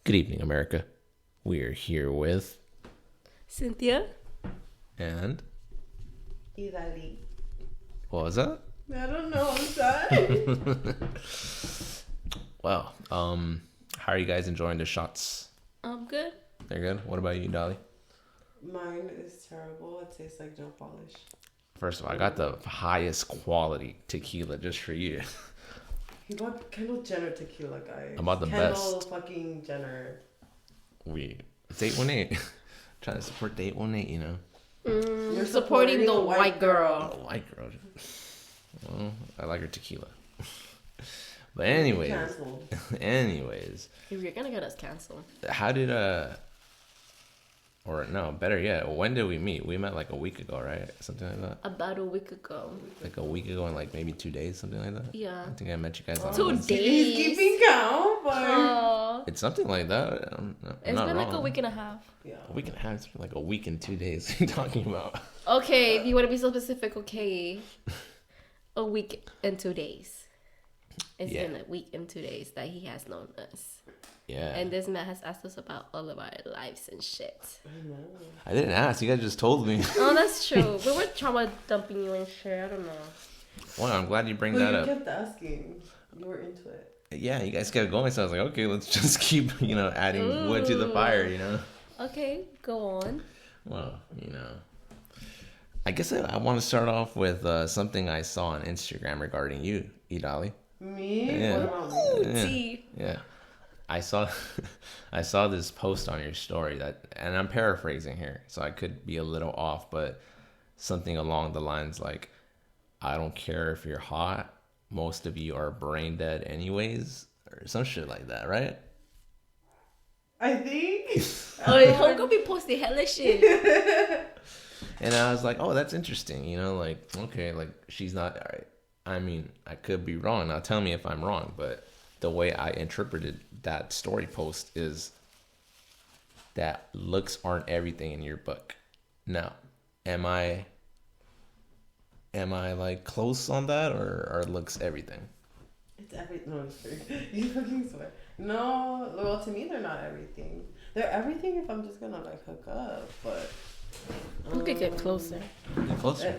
Good evening, America. We're here with Cynthia. And Idali. what was that? I don't know. I'm sorry. Well, how are you guys enjoying the shots? I'm good. They're good. What about you, Dolly? Mine is terrible. It tastes like nail polish. First of all, I got the highest quality tequila just for you. He bought Kendall Jenner tequila, guys. I'm about the Kendall best. fucking Jenner. It's 818. Trying to support the 818, you know. You're Supporting the white girl. Oh, white girl. Well, I like her tequila. But anyways, If you're gonna get us canceled. how did or no, better yet, when did we meet? We met like a week ago, right? Something like that. About a week ago. Like a week ago and like maybe 2 days, something like that. Yeah. I think I met you guys on 2 Wednesday. days. He's keeping count, but It's something like that. I'm It's not been wrong. like a week and a half. yeah. A week and a half. It's been like a week and 2 days. What are you talking about? Okay, if you want to be so specific, okay. A week and 2 days. It's Yeah. been a week and 2 days that he has known us. Yeah. And this man has asked us about all of our lives and shit. I know. I didn't ask. You guys just told me. Oh, that's true. We were trauma dumping you and shit. I don't know. Well, I'm glad you bring Well, that you up. kept asking. You were into it. Yeah, you guys kept going, so I was like, okay, let's just keep, adding wood to the fire, Okay, go on. Well, I guess I want to start off with something I saw on Instagram regarding you, Idali. Me? Yeah. What about me? Ooh, Yeah. tea. Yeah. I saw this post on your story and I'm paraphrasing here, so I could be a little off, but something along the lines like, I don't care if you're hot, most of you are brain dead anyways, or some shit like that, right? I think. Oh, how come be posting hella shit? And I was like, oh, that's interesting, okay, like she's not, all right. I mean, I could be wrong. Now tell me if I'm wrong, but the way I interpreted that story post is that looks aren't everything in your book. Now, am I like close on that, or looks everything? It's everything. No, it's true. You fucking swear. No, well, to me, they're not everything. They're everything if I'm just gonna like hook up, but. We could get closer. Get closer.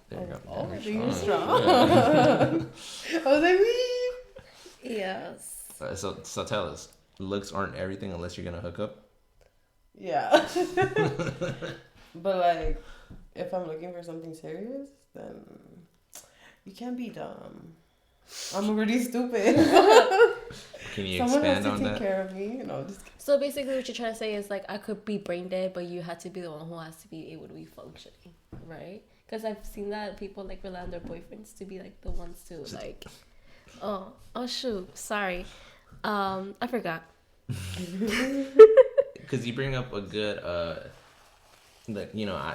There you go. Oh, Damn, you're you're strong. I was like, wee. Yes. So tell us, looks aren't everything unless you're gonna hook up. Yeah. But like, if I'm looking for something serious, then you can't be dumb. I'm already stupid. Can you Someone has expand to on take that? care of me. Just kidding. So basically, what you're trying to say is like I could be brain dead, but you had to be the one who has to be able to be functioning, right? Because I've seen that people like rely on their boyfriends to be like the ones to like. Oh shoot! Sorry, I forgot. Because you bring up a good,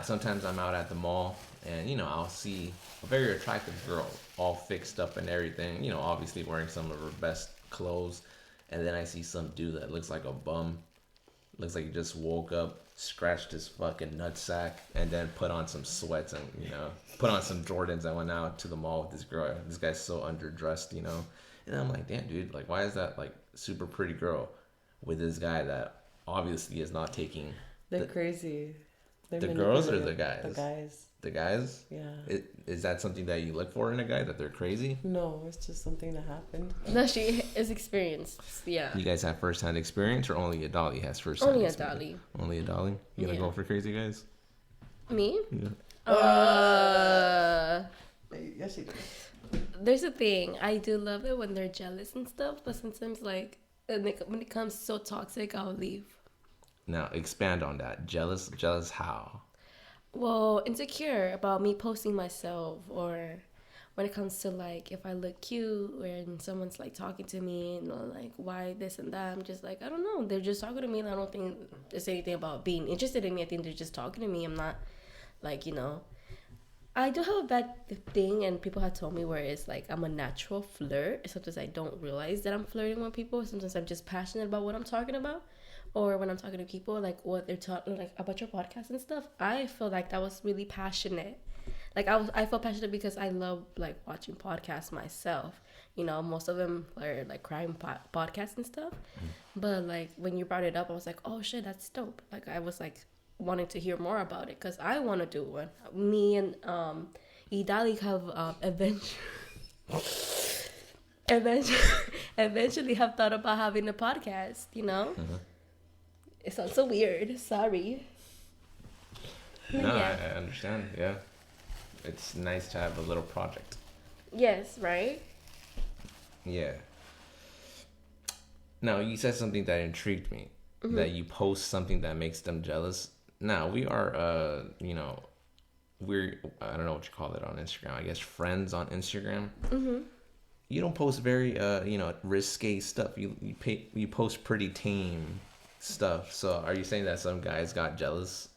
sometimes I'm out at the mall and, I'll see a very attractive girl all fixed up and everything, obviously wearing some of her best clothes. And then I see some dude that looks like a bum. Looks like he just woke up, scratched his fucking nutsack, and then put on some sweats and, put on some Jordans and went out to the mall with this girl. This guy's so underdressed, And I'm like, damn, dude, like, why is that, like, super pretty girl with this guy that obviously is not taking... They're crazy. The girls or the guys? The guys. The guys? Yeah. Is that something that you look for in a guy, that they're crazy? No, it's just something that happened. No, she is experienced. Yeah. You guys have first-hand experience, or only a dolly has first-hand Only a experience? dolly. Only a dolly? You gonna Yeah. go for crazy guys? Me? Yeah. Yes, she did. There's a thing. I do love it when they're jealous and stuff, but sometimes like when it comes so toxic, I'll leave. Now, expand on that. Jealous how? Well, insecure about me posting myself, or when it comes to like if I look cute when someone's like talking to me and like why this and that, I'm just like, I don't know, they're just talking to me and I don't think there's anything about being interested in me. I think they're just talking to me. I'm not like, I do have a bad thing, and people have told me where it's like I'm a natural flirt. Sometimes I don't realize that I'm flirting with people. Sometimes I'm just passionate about what I'm talking about. Or when I'm talking to people, like what they're talking like about your podcast and stuff, I feel like that was really passionate. Like I feel passionate because I love like watching podcasts myself, You know, most of them are like crime podcasts and stuff. But like when you brought it up, I was like, oh shit, that's dope. Like I was like wanting to hear more about it because I want to do one. Me and Idali have eventually have thought about having a podcast. You know, it sounds so weird. Sorry. No, I understand. Yeah, it's nice to have a little project. Yes, right? Yeah. Now, you said something that intrigued me. That you post something that makes them jealous. Now, we are, we're, I don't know what you call it on Instagram. I guess friends on Instagram. You don't post very, risque stuff. You post pretty tame stuff. So, are you saying that some guys got jealous?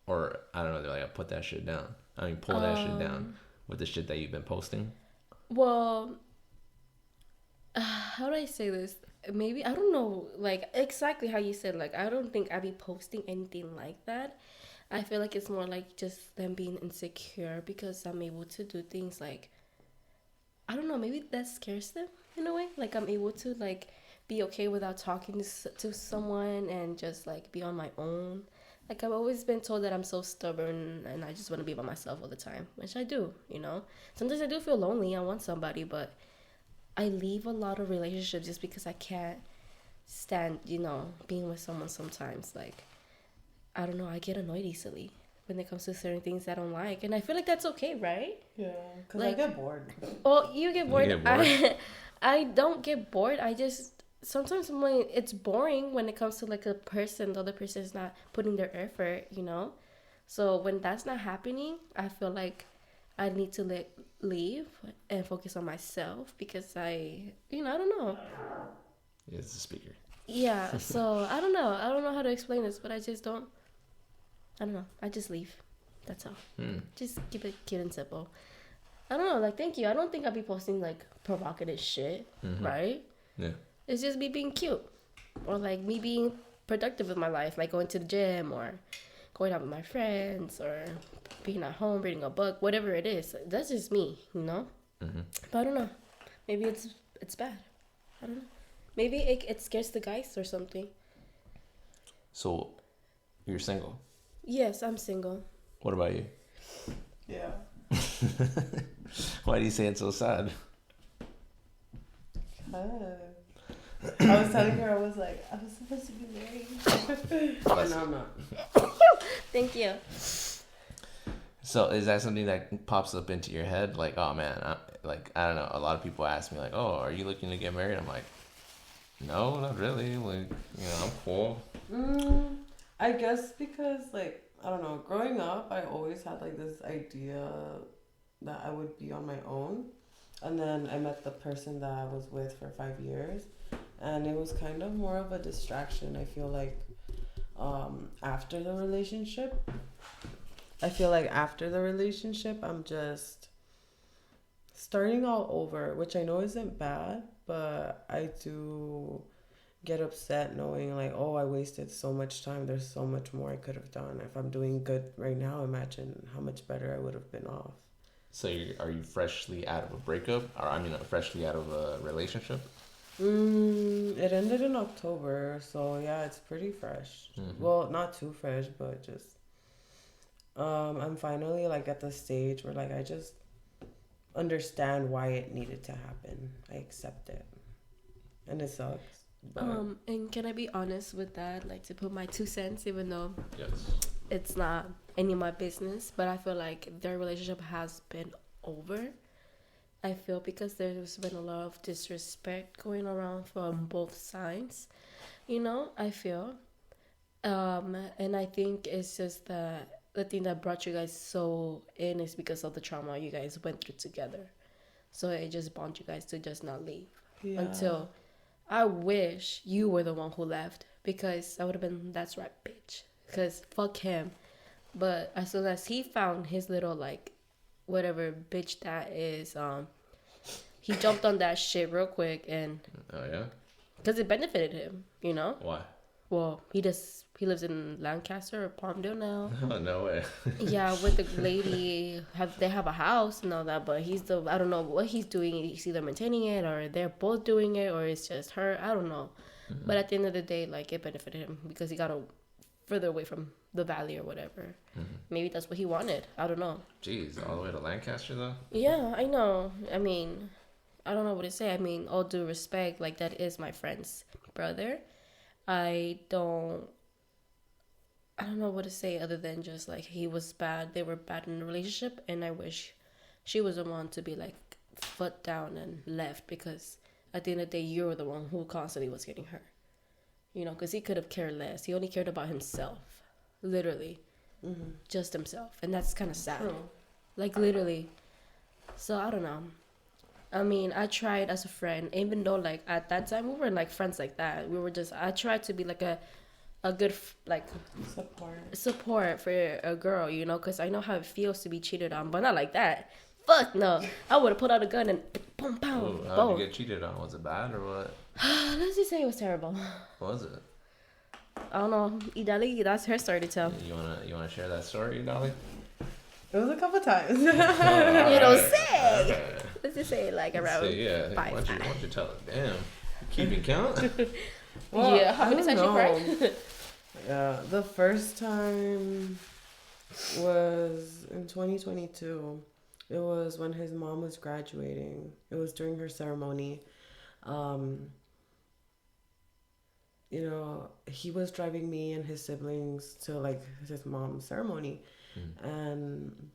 Or, I don't know, they're like, put that shit down. I mean, pull that shit down with the shit that you've been posting? Well, how do I say this? Maybe, I don't know, like, exactly how you said, like, I don't think I'd be posting anything like that. I feel like it's more like just them being insecure because I'm able to do things like, I don't know, maybe that scares them in a way. Like, I'm able to, like, be okay without talking to someone and just, like, be on my own. Like, I've always been told that I'm so stubborn and I just want to be by myself all the time, which I do, you know. Sometimes I do feel lonely. I want somebody, but I leave a lot of relationships just because I can't stand, being with someone sometimes. Like, I don't know, I get annoyed easily when it comes to certain things I don't like. And I feel like that's okay, right? Yeah, because like, I get bored. Oh, you get bored? You get bored? I don't get bored. I just, sometimes when it's boring when it comes to like a person, the other person is not putting their effort, So when that's not happening, I feel like I need to leave and focus on myself because I don't know. Yeah, it's the speaker. Yeah, so I don't know. I don't know how to explain this, but I just don't. I don't know. I just leave. That's all. Just keep it cute and simple. I don't know. Like, thank you. I don't think I'll be posting like provocative shit, right? Yeah. It's just me being cute, or like me being productive with my life, like going to the gym or going out with my friends or being at home reading a book, whatever it is. That's just me, But I don't know. Maybe it's bad. I don't know. Maybe it scares the guys or something. So, you're single? Yes, I'm single. What about you? Yeah. Why do you say it's so sad? I was telling her, I was like, I was supposed to be married. But no, I'm not. Thank you. So is that something that pops up into your head? Like, oh man, I don't know. A lot of people ask me like, oh, are you looking to get married? I'm like, no, not really. Like, I'm cool. I guess because like, I don't know, growing up, I always had like this idea that I would be on my own. And then I met the person that I was with for 5 years. And it was kind of more of a distraction. I feel like after the relationship, I'm just starting all over, which I know isn't bad, but I do get upset knowing like, oh, I wasted so much time. There's so much more I could have done. If I'm doing good right now, imagine how much better I would have been off. So are you freshly out of a breakup? Or freshly out of a relationship? It ended in October, so yeah, it's pretty fresh. Well, not too fresh, but just I'm finally like at the stage where like I just understand why it needed to happen. I accept it, and it sucks. But... and can I be honest with that? Like, to put my 2 cents, even though Yes. it's not any of my business, but I feel like their relationship has been over. I feel because there's been a lot of disrespect going around from both sides, I feel. And I think it's just that the thing that brought you guys so in is because of the trauma you guys went through together. So it just bonded you guys to just not leave. Yeah. Until I wish you were the one who left, because I would have been, that's right, bitch. Because fuck him. But as soon as he found his little, like, whatever bitch that is, he jumped on that shit real quick. And Oh, yeah? because it benefited him, Why? Well, he lives in Lancaster or Palmdale now. Oh, no way. Yeah, with the lady, they have a house and all that, but I don't know what he's doing. He's either maintaining it or they're both doing it or it's just her. I don't know. Mm-hmm. But at the end of the day, like, it benefited him because he got further away from the valley or whatever. Mm-hmm. Maybe that's what he wanted. I don't know. Jeez, all the way to Lancaster though? Yeah, I know. I mean, I don't know what to say. I mean, all due respect, like, that is my friend's brother. I don't know what to say other than just, like, he was bad. They were bad in the relationship, and I wish she was the one to be, like, foot down and left, because at the end of the day, you were the one who constantly was getting hurt. You know, because he could have cared less. He only cared about himself. Literally. Mm-hmm. Just himself. And that's kind of sad. True. Like, literally. So, I don't know. I mean, I tried as a friend, even though, like, at that time, we weren't, like, friends like that. I tried to be, like, a good, like, support for a girl, you know, because I know how it feels to be cheated on, but not like that. Fuck no. I would have pulled out a gun and boom, pow, How did you get cheated on? Was it bad or what? Let's just say it was terrible. What was it? I don't know. Idali, that's her story to tell. You wanna share that story, Dolly? It was a couple times. You don't say. Let's just say like around yeah. Why five. don't you tell it? Damn. Keeping count? Well, Yeah, how many times you cried? Yeah, the first time was in 2022. It was when his mom was graduating. It was during her ceremony. You know, he was driving me and his siblings to, like, his mom's ceremony. And,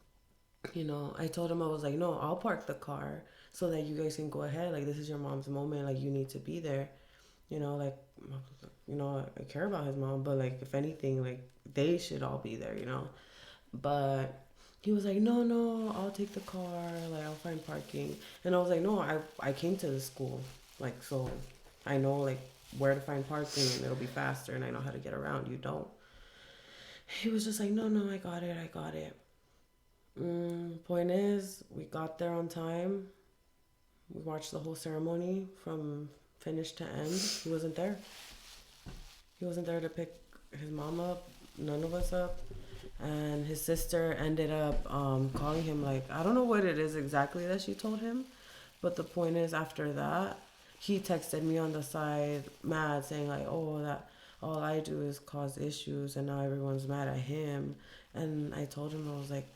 you know, I told him, I was like, no, I'll park the car so that you guys can go ahead. Like, this is your mom's moment. Like, you need to be there. You know, like, you know, I care about his mom, but, like, if anything, like, they should all be there, you know. But he was like, no, I'll take the car. Like, I'll find parking. And I was like, no, I came to the school. Like, so I know, like, where to find parking and it'll be faster and I know how to get around. You don't. He was just like, no, I got it. Point is, we got there on time. We watched the whole ceremony from finish to end. He wasn't there. He wasn't there to pick his mom up, none of us up. And his sister ended up calling him, like, I don't know what it is exactly that she told him. But the point is, after that, he texted me on the side, mad, saying, like, oh, that all I do is cause issues and now everyone's mad at him. And I told him, I was like,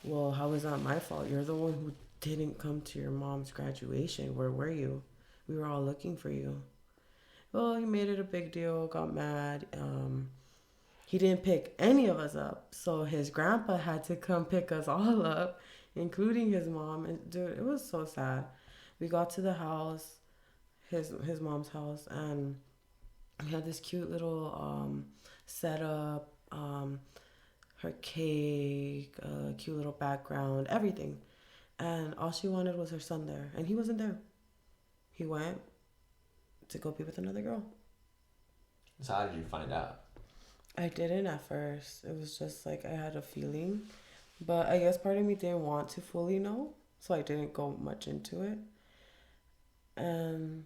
well, how is that my fault? You're the one who didn't come to your mom's graduation. Where were you? We were all looking for you. Well, he made it a big deal, got mad. He didn't pick any of us up. So his grandpa had to come pick us all up, including his mom. And dude, it was so sad. We got to the house, his mom's house, and we had this cute little setup, her cake, cute little background, everything. And all she wanted was her son there. And he wasn't there. He went to go be with another girl. So how did you find out? I didn't at first. It was just like I had a feeling. But I guess part of me didn't want to fully know. So I didn't go much into it. And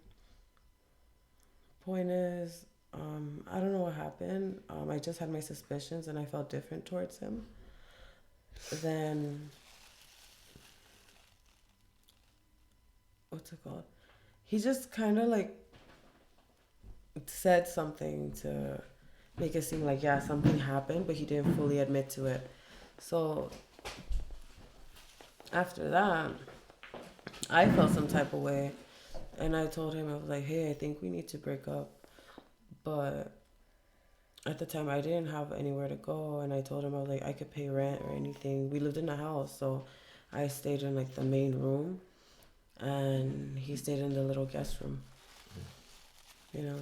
point is, I don't know what happened. I just had my suspicions and I felt different towards him. Then, what's it called? He just kind of like said something to make it seem like, yeah, something happened, but he didn't fully admit to it. So after that, I felt some type of way. And I told him, I was like, hey, I think we need to break up. But at the time, I didn't have anywhere to go. And I told him, I was like, I could pay rent or anything. We lived in a house, so I stayed in, like, the main room. And he stayed in the little guest room, you know.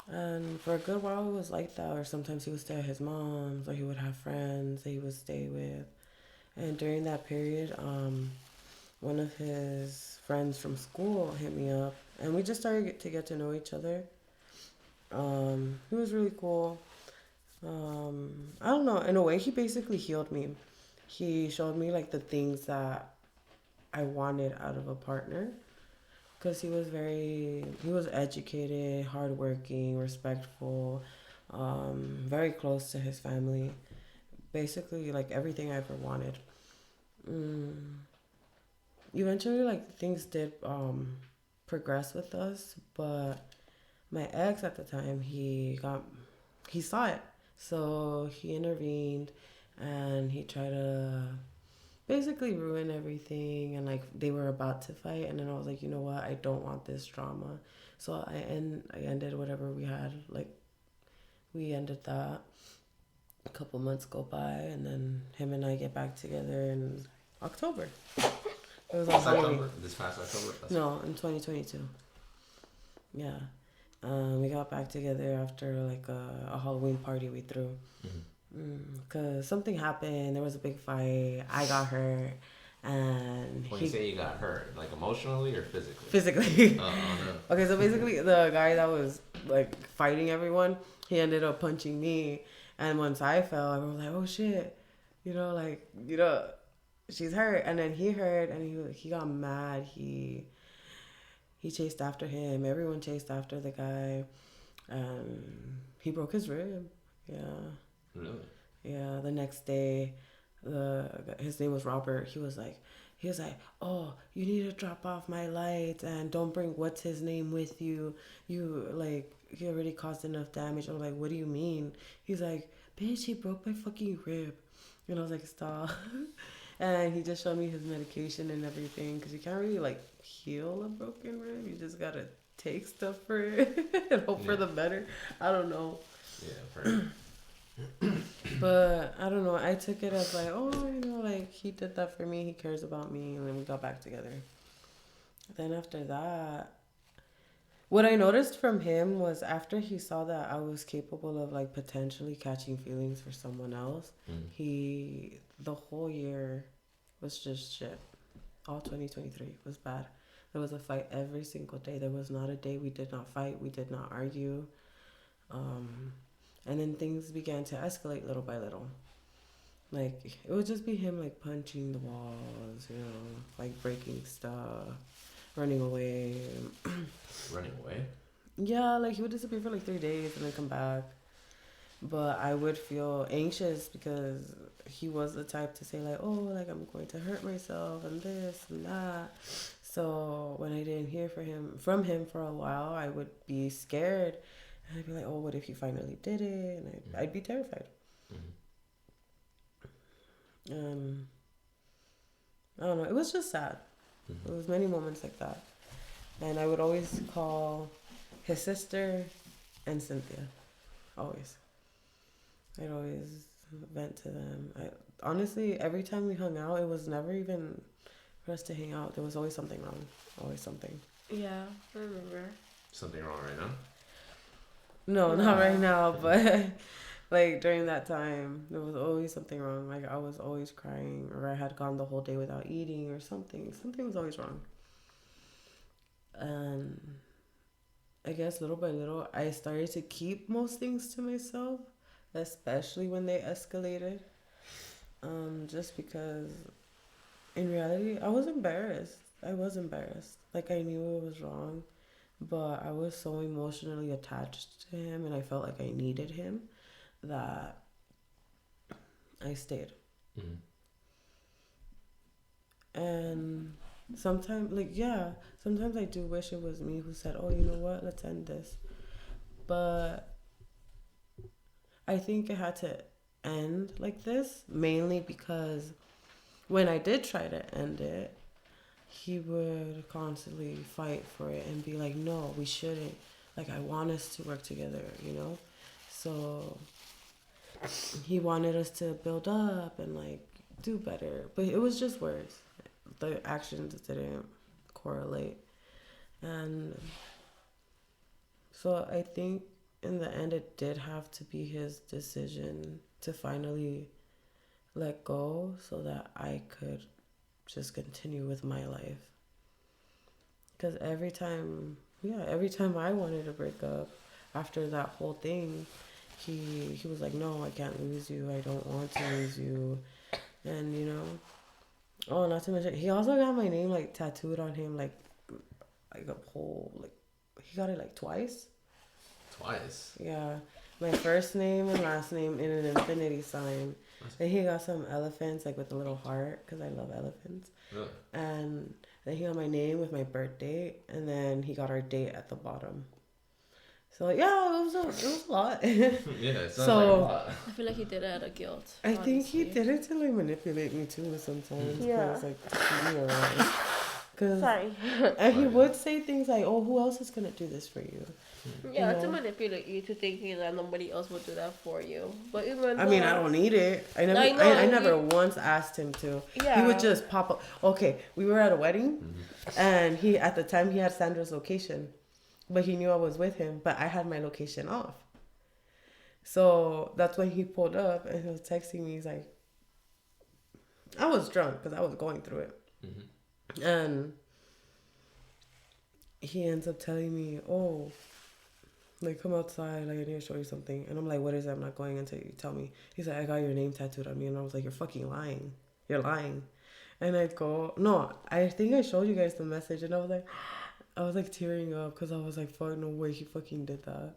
And for a good while, it was like that. Or sometimes he would stay at his mom's, or he would have friends that he would stay with. And during that period, one of his friends from school hit me up, and we just started to get to know each other. He was really cool. I don't know, in a way, he basically healed me. He showed me, like, the things that I wanted out of a partner. because he was educated, hardworking, respectful, very close to his family. Basically, like everything I ever wanted. Mm. Eventually, like things did progress with us, but my ex at the time, he saw it, so he intervened, and he tried to basically ruin everything, and like they were about to fight, and then I was like, you know what, I don't want this drama, so I ended whatever we had, like we ended that. A couple months go by, and then him and I get back together in October. It was on Halloween. This past October? No, in 2022. Yeah. We got back together after like a Halloween party we threw. Because something happened. There was a big fight. I got hurt. And when you say you got hurt, like emotionally or physically? Physically. Oh, no. Okay, so basically the guy that was like fighting everyone, he ended up punching me. And once I fell, I was like, oh shit. She's hurt. And then he hurt, and he got mad. He chased after him. Everyone chased after the guy. He broke his rib. Yeah. Really? Yeah. The next day, his name was Robert. He was like, oh, you need to drop off my lights and don't bring what's his name with you. You like, he already caused enough damage. I was like, what do you mean? He's like, bitch, he broke my fucking rib. And I was like, stop. And he just showed me his medication and everything, because you can't really like heal a broken rib. You just gotta take stuff for it and hope for the better. I don't know. Yeah, but I don't know. I took it as like, oh, like he did that for me. He cares about me, and then we got back together. Then after that, what I noticed from him was after he saw that I was capable of like potentially catching feelings for someone else, the whole year was just shit. All 2023 was bad. There was a fight every single day. There was not a day we did not fight. We did not argue. And then things began to escalate little by little. Like, it would just be him like punching the walls, like breaking stuff, running away. Running away? Yeah, like he would disappear for like 3 days and then come back. But I would feel anxious because he was the type to say like, oh, like I'm going to hurt myself and this and that. So when I didn't hear from him for a while, I would be scared. And I'd be like, oh, what if he finally did it? And I'd be terrified. I don't know. It was just sad. There was many moments like that. And I would always call his sister and Cynthia. Always. I'd always vent to them. Honestly, every time we hung out, it was never even for us to hang out. There was always something wrong. Always something. Yeah, I remember. Something wrong right now? No, not right now, but like during that time, there was always something wrong. Like I was always crying, or I had gone the whole day without eating, or something. Something was always wrong. And I guess little by little, I started to keep most things to myself, especially when they escalated. Just because in reality, I was embarrassed. Like I knew it was wrong, but I was so emotionally attached to him and I felt like I needed him that I stayed. And sometimes I do wish it was me who said, oh, you know what, let's end this. But I think it had to end like this mainly because when I did try to end it, he would constantly fight for it and be like, no, we shouldn't. Like, I want us to work together, So he wanted us to build up and, like, do better. But it was just words. The actions didn't correlate. And so I think in the end it did have to be his decision to finally let go so that I could just continue with my life. Because every time I wanted to break up after that whole thing, he was like, no, I can't lose you. I don't want to lose you. And, oh, not to mention, he also got my name, like, tattooed on him, like like a whole, like, he got it like twice. Twice. Yeah. My first name and last name in an infinity sign. Then he got some elephants, like with a little heart, because I love elephants. Really? And then he got my name with my birth date, and then he got our date at the bottom. So yeah, it was a lot. Yeah, it sounds So, like a lot. I feel like he did it out of guilt. I think he honestly. did it to like manipulate me too sometimes. Yeah. Cause, like, to keep me around. Cause, Sorry. and he would say things like, "Oh, who else is gonna do this for you?" Yeah, You to know? manipulate you to thinking that nobody else will do that for you. But even I mean, I don't need it. I never, I know, I never you- once asked him to. Yeah. He would just pop up. Okay, we were at a wedding, and he at the time he had Sandra's location, but he knew I was with him. But I had my location off, so that's when he pulled up and he was texting me. He's like, I was drunk because I was going through it, and he ends up telling me, "Oh, like, come outside, like, I need to show you something." And I'm like, "What is it? I'm not going until you tell me." He's like, "I got your name tattooed on me." And I was like, "You're fucking lying. You're lying." And I go, "No, I think I showed you guys the message." And I was like tearing up because I was like, "Fuck, no way he fucking did that."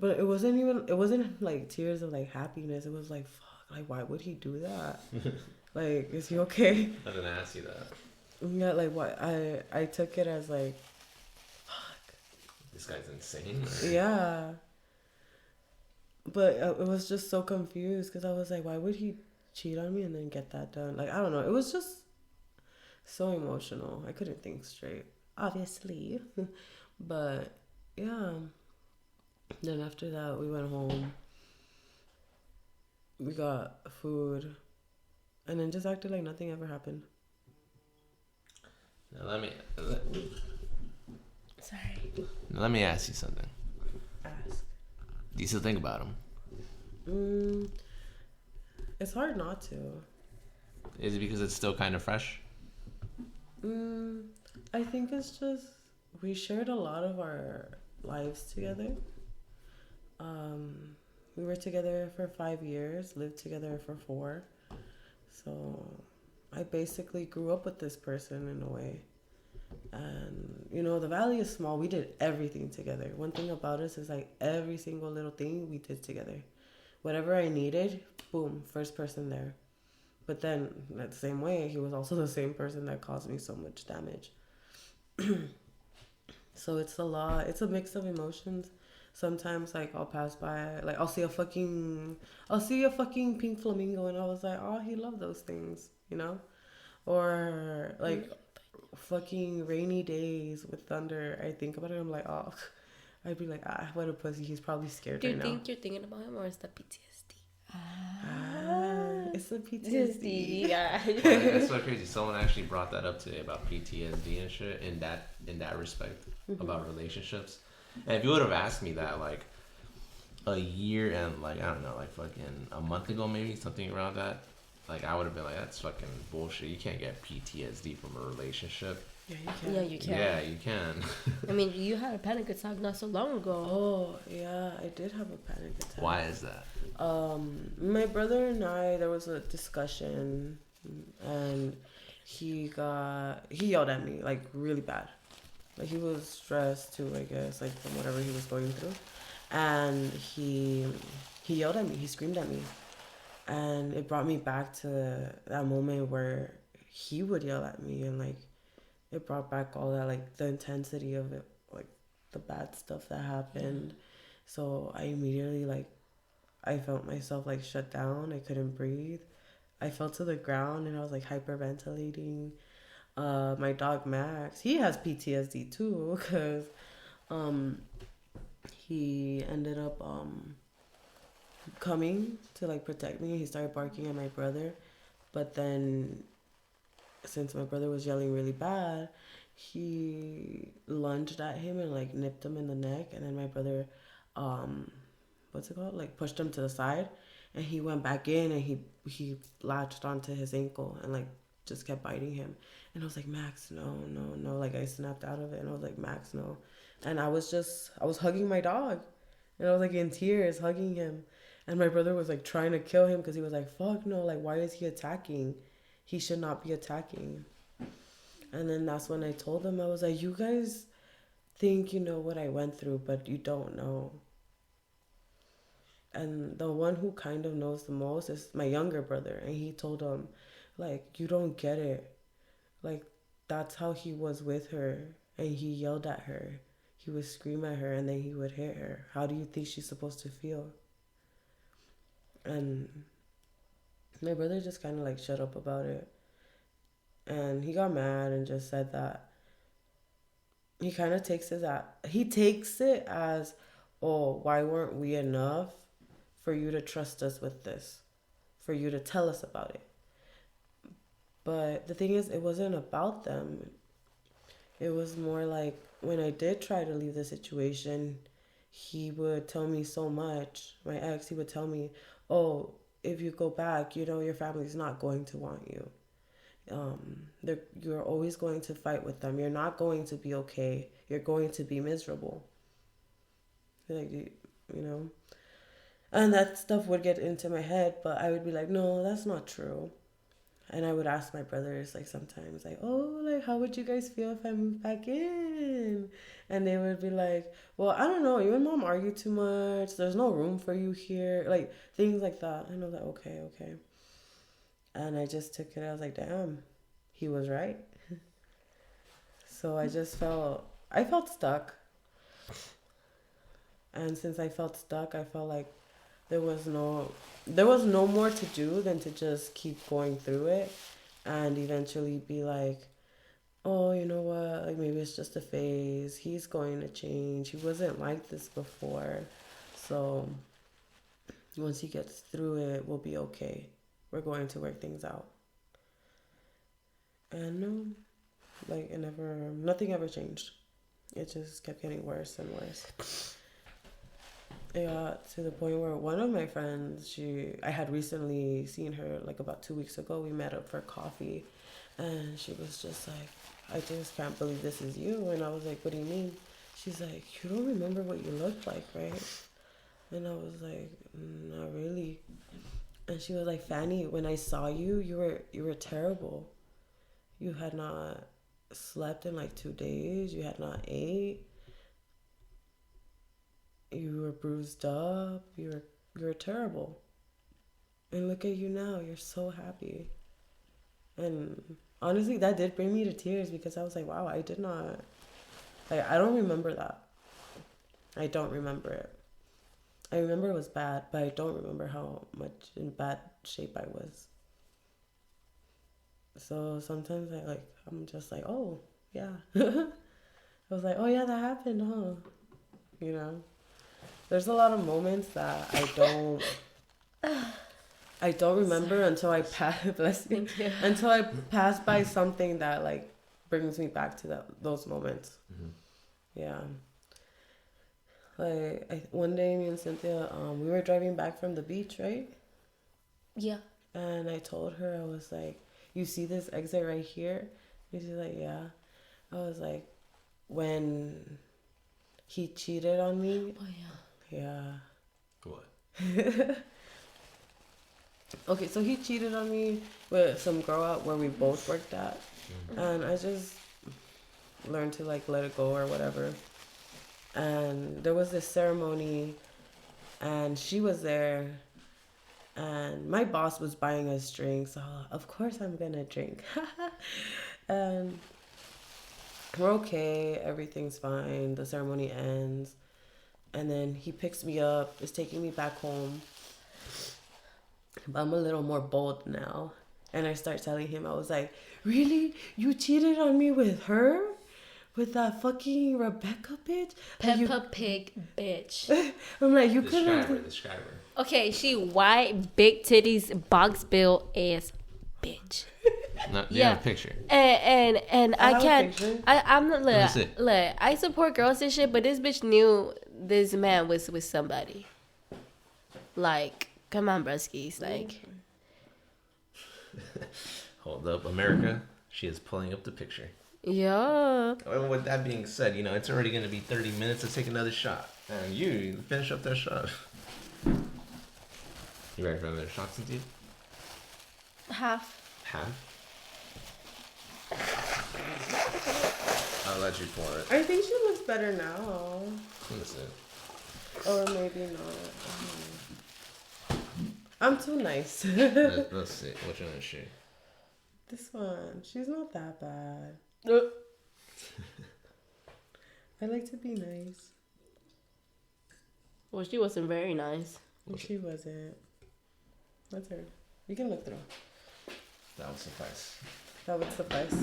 But it wasn't like tears of like happiness. It was like, fuck, like, why would he do that? Like, is he okay? I didn't ask you that. Yeah, like, what? I took it as like, This guy's insane. yeah. But it was just so confused because I was like, why would he cheat on me and then get that done? Like, I don't know. It was just so emotional. I couldn't think straight, obviously. But yeah. Then after that, we went home. We got food. And then just acted like nothing ever happened. Now Sorry. let me ask you something. Ask. Do you still think about him? It's hard not to. Is it because it's still kind of fresh? I think it's just we shared a lot of our lives together. We were together for 5 years, lived together for 4. So I basically grew up with this person in a way. And, you know, the valley is small. We did everything together. One thing about us is like every single little thing we did together. Whatever I needed, boom, first person there. But then, that same way, he was also the same person that caused me so much damage. So it's a lot. It's a mix of emotions. Sometimes, like, I'll pass by, like, I'll see a fucking pink flamingo, and I was like, oh, he loved those things, you know? Or, like, fucking rainy days with thunder. I think about it, I'm like, oh, I'd be like, what a pussy. He's probably scared Do you right think now. you're thinking about him or is that PTSD? It's the PTSD. Yeah. That's so crazy. Someone actually brought that up today about PTSD and shit in that respect about relationships. And if you would have asked me that like a year and like I don't know, like fucking a month ago maybe, something around that, like I would have been like, that's fucking bullshit. You can't get PTSD from a relationship. Yeah, you can. Yeah, you can. Yeah, you can. I mean, you had a panic attack not so long ago. Oh, yeah, I did have a panic attack. Why is that? My brother and I, there was a discussion, and he yelled at me, like, really bad. Like, he was stressed, too, I guess, like, from whatever he was going through. And he yelled at me, he screamed at me. And it brought me back to that moment where he would yell at me, and, like, it brought back all that, like, the intensity of it, like, the bad stuff that happened. So I immediately, like, I felt myself, like, shut down. I couldn't breathe. I fell to the ground, and I was, like, hyperventilating. My dog, Max, he has PTSD, too, because he ended up coming to, like, protect me. He started barking at my brother. But then, since my brother was yelling really bad, he lunged at him and, like, nipped him in the neck. And then my brother, what's it called? Like, pushed him to the side. And he went back in and he latched onto his ankle and, like, just kept biting him. And I was like, Max, no. Like, I snapped out of it. And I was like, Max, no. And I was hugging my dog. And I was, like, in tears, hugging him. And my brother was, like, trying to kill him because he was like, fuck no. Like, why is he attacking? He should not be attacking. And then that's when I told them, I was like, you guys think you know what I went through, but you don't know. And the one who kind of knows the most is my younger brother. And he told him, like, you don't get it. Like, that's how he was with her. And he yelled at her. He would scream at her and then he would hit her. How do you think she's supposed to feel? And my brother just kind of like shut up about it. And he got mad and just said that he kind of takes it as, oh, why weren't we enough for you to trust us with this, for you to tell us about it? But the thing is, it wasn't about them. It was more like when I did try to leave the situation, he would tell me so much. My ex, he would tell me, oh, if you go back, you know your family's not going to want you. You're always going to fight with them. You're not going to be okay. You're going to be miserable. Like, you know? And that stuff would get into my head, but I would be like, no, that's not true. And I would ask my brothers, like, sometimes, like, oh, like, how would you guys feel if I moved back in? And they would be like, well, I don't know. You and mom argue too much. There's no room for you here. Like, things like that. And I was like, okay. And I just took it. I was like, damn, he was right. So I felt stuck. And since I felt stuck, I felt like there was no more to do than to just keep going through it and eventually be like, oh, you know what, like maybe it's just a phase. He's going to change. He wasn't like this before. So once he gets through it, we'll be okay. We're going to work things out. And no, like nothing ever changed. It just kept getting worse and worse. It got to the point where one of my friends, I had recently seen her like about 2 weeks ago. We met up for coffee and she was just like, I just can't believe this is you. And I was like, what do you mean? She's like, you don't remember what you looked like, right? And I was like, not really. And she was like, Fanny, when I saw you, you were terrible. You had not slept in like 2 days. You had not ate. You were bruised up. You were terrible. And look at you now. You're so happy. And honestly, that did bring me to tears because I was like, wow, I did not... Like, I don't remember that. I don't remember it. I remember it was bad, but I don't remember how much in bad shape I was. So sometimes I'm just like, oh, yeah. I was like, oh yeah, that happened, huh? You know? There's a lot of moments that I don't remember until I pass. Bless you. Thank you. Until I pass by something that like brings me back to those moments. Mm-hmm. Yeah. Like one day, me and Cynthia, we were driving back from the beach, right? Yeah. And I told her, I was like, "You see this exit right here?" And she's like, "Yeah." I was like, "When he cheated on me." Oh yeah. Yeah. What? Okay, so he cheated on me with some girl out where we both worked at. Mm-hmm. And I just learned to like let it go or whatever. And there was this ceremony and she was there and my boss was buying us drinks. So of course I'm gonna drink. And we're okay, everything's fine. The ceremony ends. And then he picks me up, is taking me back home. But I'm a little more bold now. And I start telling him, I was like, really? You cheated on me with her? With that fucking Rebecca bitch? Peppa Pig bitch. I'm like, you couldn't... Describe her. Okay, she white, big titties, box bill ass bitch. No, yeah, have a picture. And I can't... I'm not... Look, I support girls and shit, but this bitch knew this man was with somebody. Like, come on, bruskies. Like... Hold up, America. She is pulling up the picture. Yeah. Well, with that being said, you know, it's already going to be 30 minutes. Let's take another shot. And you finish up that shot. You ready for another shot, Cynthia? Half. Half? I'll let you pour it. I think she looks better now. Let me see. Or maybe not. I'm too nice. Let's see. Which one is she? This one. She's not that bad. I like to be nice. Well, she wasn't very nice. She wasn't. That's her. You can look through. That would suffice. That would suffice.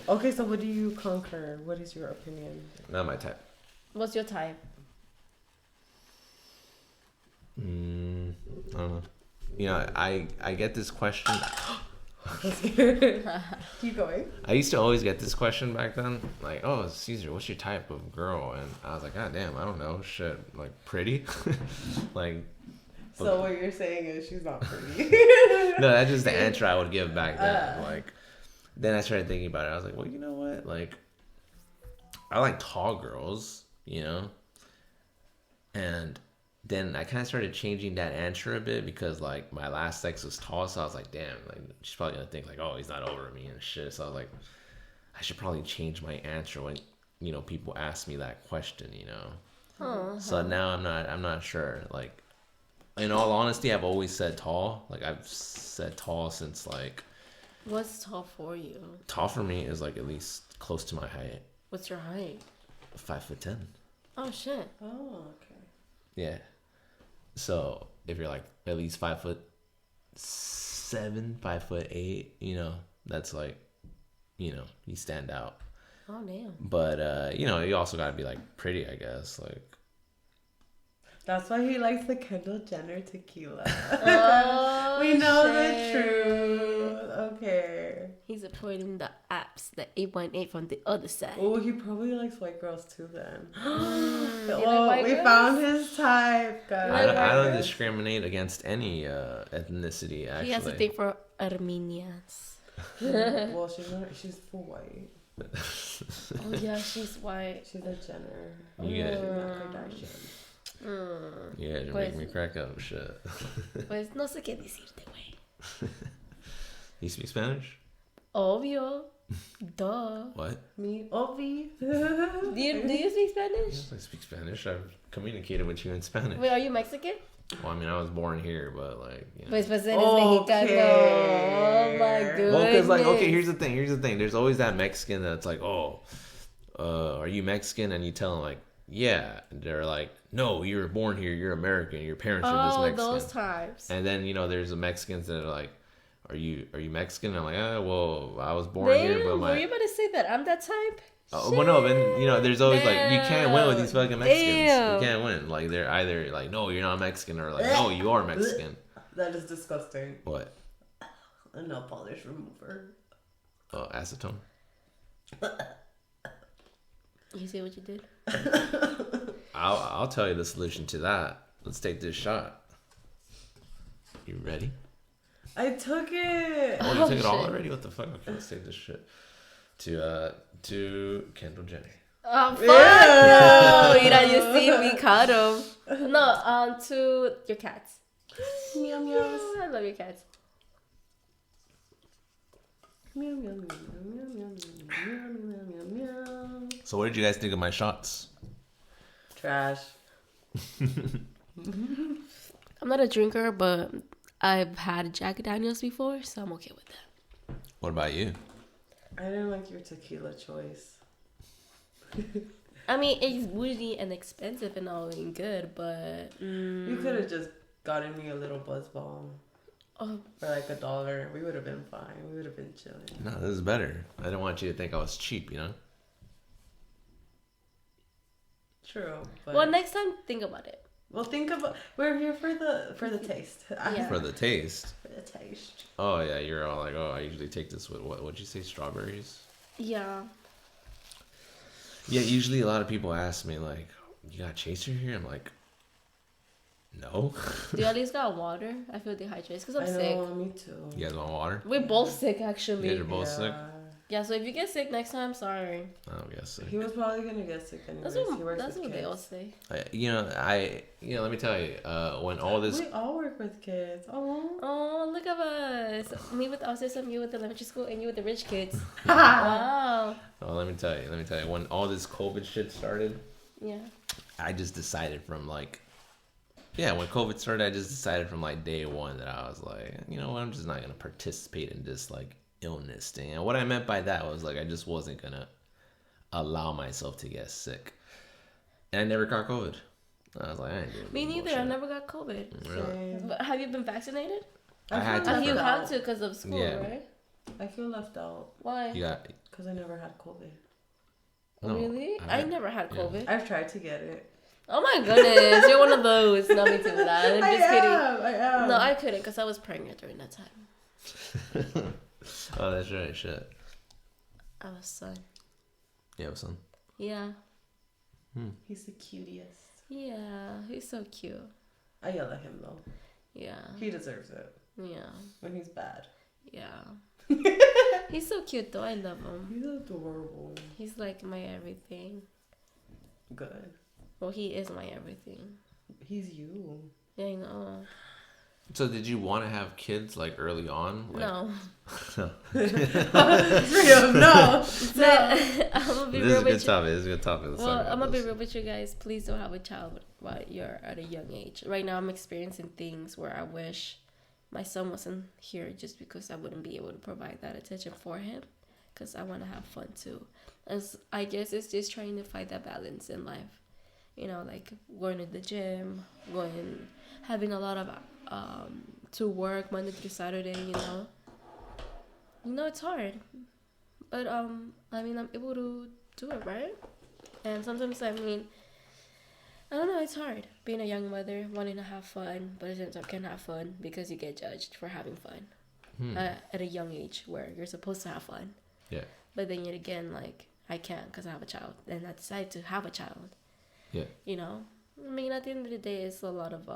Okay, so what do you concur? What is your opinion? Not my type. What's your type? I don't know. You know, I get this question. Keep going. I used to always get this question back then, like, "Oh, Cesar, what's your type of girl?" And I was like, "God damn, I don't know, shit, like pretty." Like, So what you're saying is she's not pretty. no, that's just the answer I would give back then. Like, then I started thinking about it. I was like, well, you know what? Like, I like tall girls, you know, and then I kind of started changing that answer a bit because like my last ex was tall, so I was like, damn, like she's probably gonna think like, oh, he's not over me and shit. So I was like, I should probably change my answer when, you know, people ask me that question, you know. So now I'm not sure. Like, in all honesty, I've always said tall. Like I've said tall since like. What's tall for you? Tall for me is like at least close to my height. What's your height? 5'10". Oh shit. Oh, okay. Yeah. So if you're like at least 5'7", 5'8", you know, that's like, you know, you stand out. Oh damn. But you know, you also gotta be like pretty, I guess. Like. That's why he likes the Kendall Jenner tequila. Oh, we know shit. the truth. Okay. He's avoiding the apps, the 818 from the other side. Oh, he probably likes white girls too then. You like Oh, white we girls? found his type, guys. I don't discriminate against any ethnicity, actually. He has a thing for Armenians. Well, she's full white. Oh yeah, she's white. She's a Jenner. You get it. She's not Kardashian. You guys are Pues- making me crack up. Shit. Pues no sé qué decirte, güey. You speak Spanish? Obvio. Duh. What? Me, Ovi. Do you speak Spanish? Yes, I speak Spanish. I've communicated with you in Spanish. Wait, are you Mexican? Well, I mean, I was born here, but like, you know. Pues eres Okay. mexicano. Oh my goodness. Well, because like, okay, here's the thing. There's always that Mexican that's like, oh, are you Mexican? And you tell them like, yeah. And they're like, no, you were born here. You're American. Your parents are just Mexican. Those types. And then, you know, there's the Mexicans that are like, are you Mexican? I'm like, well, I was born here, but Were you about to say that I'm that type? well, no, but you know, there's always like, you can't win with these fucking Mexicans. Damn. You can't win. Like, they're either like, no, you're not Mexican, or like, no, you are Mexican. That is disgusting. What? A nail polish remover. Oh, acetone. You see what you did? I'll tell you the solution to that. Let's take this shot. You ready? I took it. Oh, you took it all shit. already? What the fuck? Okay, let's take this shit to Kendall Jenner. Oh, fuck Yeah. no! Mira, you see, we caught him. No, to your cats. Meow meow. I love your cats. Meow meow meow meow meow meow meow meow meow. So, what did you guys think of my shots? Trash. I'm not a drinker, but I've had Jack Daniels before, so I'm okay with that. What about you? I didn't like your tequila choice. I mean, it's bougie and expensive and all and good, but You could have just gotten me a little buzz bomb oh, for like $1. We would have been fine. We would have been chilling. No, this is better. I didn't want you to think I was cheap, you know? True. But well, next time think about it. well, think about. We're here for the taste. Yeah. For the taste. For the taste. Oh, yeah, you're all like, oh, I usually take this with, what'd you say, strawberries? Yeah. Yeah, usually a lot of people ask me, like, you got chaser here? I'm like, no. Do you at least got water? I feel dehydrated because I'm I sick. know, me too. You guys want water? We're both sick, You actually. guys are both sick? Yeah, so if you get sick next time, sorry. I don't get sick. He was probably gonna get sick anyways. That's what they all say. Let me tell you, when all this, We all work with kids. Oh, look at us. Me with autism, you with the elementary school, and you with the rich kids. Wow. oh, let me tell you, when all this COVID shit started, Yeah. I just decided from like, yeah, when COVID started, I just decided from like day one that I was like, you know what, I'm just not gonna participate in this like illness thing. And what I meant by that was like I just wasn't gonna allow myself to get sick. And I never got COVID. I was like, I ain't doing Me neither. bullshit. I never got COVID. Really? But have you been vaccinated? I had to. You had to because of school, Yeah. right? I feel left out Why? You got because I never had COVID. no, Really? I never had COVID. I've tried to get it. Oh my goodness, you're one of those. No, me too. I'm just kidding. I am. No, I couldn't because I was pregnant during that time. Oh, that's right. Shit. I was son. Yeah, son. Yeah. He's the cutest. Yeah, he's so cute. I yell at him though. Yeah. He deserves it Yeah. when he's bad. Yeah. He's so cute though. I love him. He's adorable. He's like my everything. Good. Well, he is my everything. He's you. Yeah, I know. So, did you want to have kids like early on? Like, No. No. I'm gonna be This is real a good with you. topic. This is a good topic. Let's Well, talk about I'm gonna be this. real with you guys. Please don't have a child while you're at a young age. Right now, I'm experiencing things where I wish my son wasn't here just because I wouldn't be able to provide that attention for him. Because I want to have fun too. As I guess it's just trying to find that balance in life. You know, like going to the gym, having a lot of to work Monday through Saturday. You know it's hard, but I mean I'm able to do it, right? And sometimes I don't know, it's hard being a young mother, wanting to have fun, but at the same time can't have fun because you get judged for having fun at a young age where you're supposed to have fun. Yeah. But then yet again, like I can't because I have a child, and I decided to have a child. Yeah. You know, I mean, at the end of the day, it's a lot of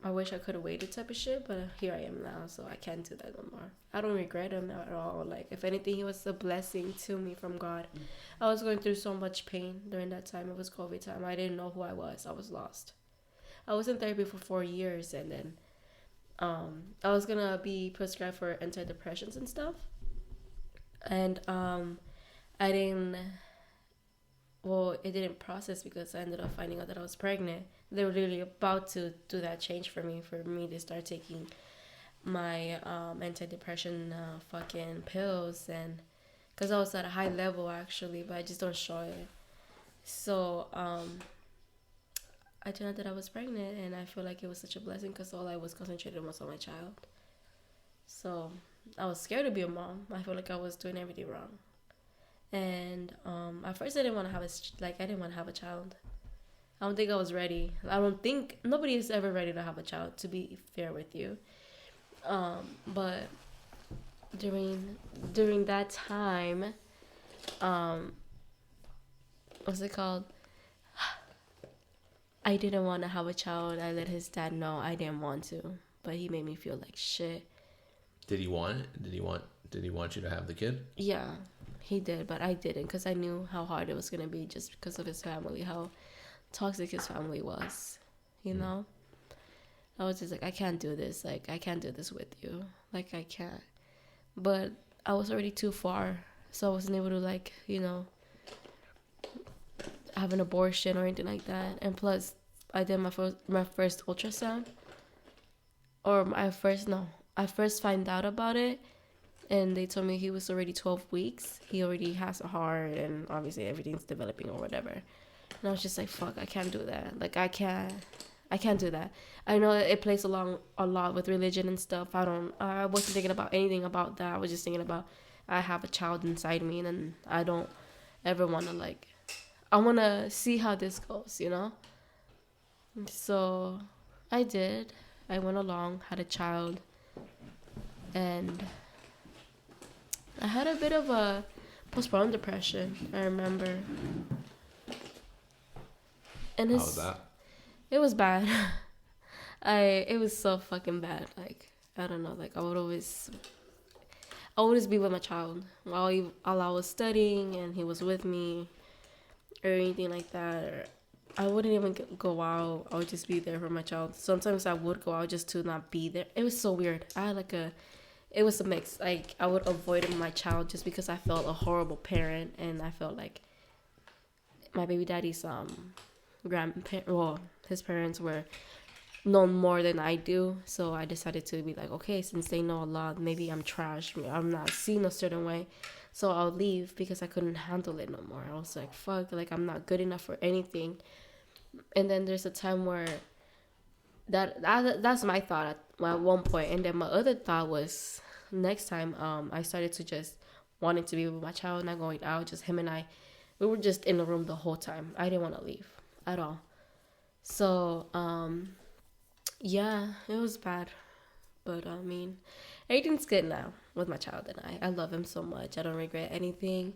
I wish I could have waited type of shit, but here I am now, so I can't do that no more. I don't regret him at all. Like, if anything, he was a blessing to me from God. I was going through so much pain during that time. It was COVID time. I didn't know who I was. I was lost. I was in therapy for 4 years, and then I was gonna be prescribed for antidepressants and stuff. And I didn't. Well, it didn't process because I ended up finding out that I was pregnant. They were literally about to do that change for me to start taking my antidepressant fucking pills, and because I was at a high level actually, but I just don't show it. So I turned out that I was pregnant, and I feel like it was such a blessing because all I was concentrated was on my child. So I was scared to be a mom. I feel like I was doing everything wrong. And at first I didn't want to have a child. I don't think I was ready. I don't think nobody is ever ready to have a child, to be fair with you. But during that time, what's it called? I didn't want to have a child. I let his dad know I didn't want to, but he made me feel like shit. Did he want it? Did he want you to have the kid? Yeah. He did, but I didn't because I knew how hard it was going to be just because of his family, how toxic his family was, you know? I was just like, I can't do this. Like, I can't do this with you. Like, I can't. But I was already too far, so I wasn't able to, like, you know, have an abortion or anything like that. And plus, I did my first ultrasound. I first found out about it. And they told me he was already 12 weeks. He already has a heart, and obviously everything's developing or whatever. And I was just like, fuck, I can't do that. Like, I can't do that. I know it plays along a lot with religion and stuff. I wasn't thinking about anything about that. I was just thinking about I have a child inside me, and I don't ever want to, like, I want to see how this goes, you know? So I did. I went along, had a child, and I had a bit of a postpartum depression, I remember. And How was that? It was bad. It was so fucking bad. Like, I don't know, like I always be with my child while I was studying and he was with me or anything like that. Or I wouldn't even go out. I would just be there for my child. Sometimes I would go out just to not be there. It was so weird. It was a mix. Like, I would avoid my child just because I felt a horrible parent, and I felt like my baby daddy's his parents were known more than I do. So I decided to be like, okay, since they know a lot, maybe I'm trash. I'm not seen a certain way. So I'll leave because I couldn't handle it no more. I was like, fuck, like I'm not good enough for anything. And then there's a time where that's my thought at one point. And then my other thought was next time I started to just wanting to be with my child, not going out, just him and I. We were just in the room the whole time. I didn't want to leave at all. So, yeah, it was bad. But, I mean, everything's good now with my child and I. I love him so much. I don't regret anything.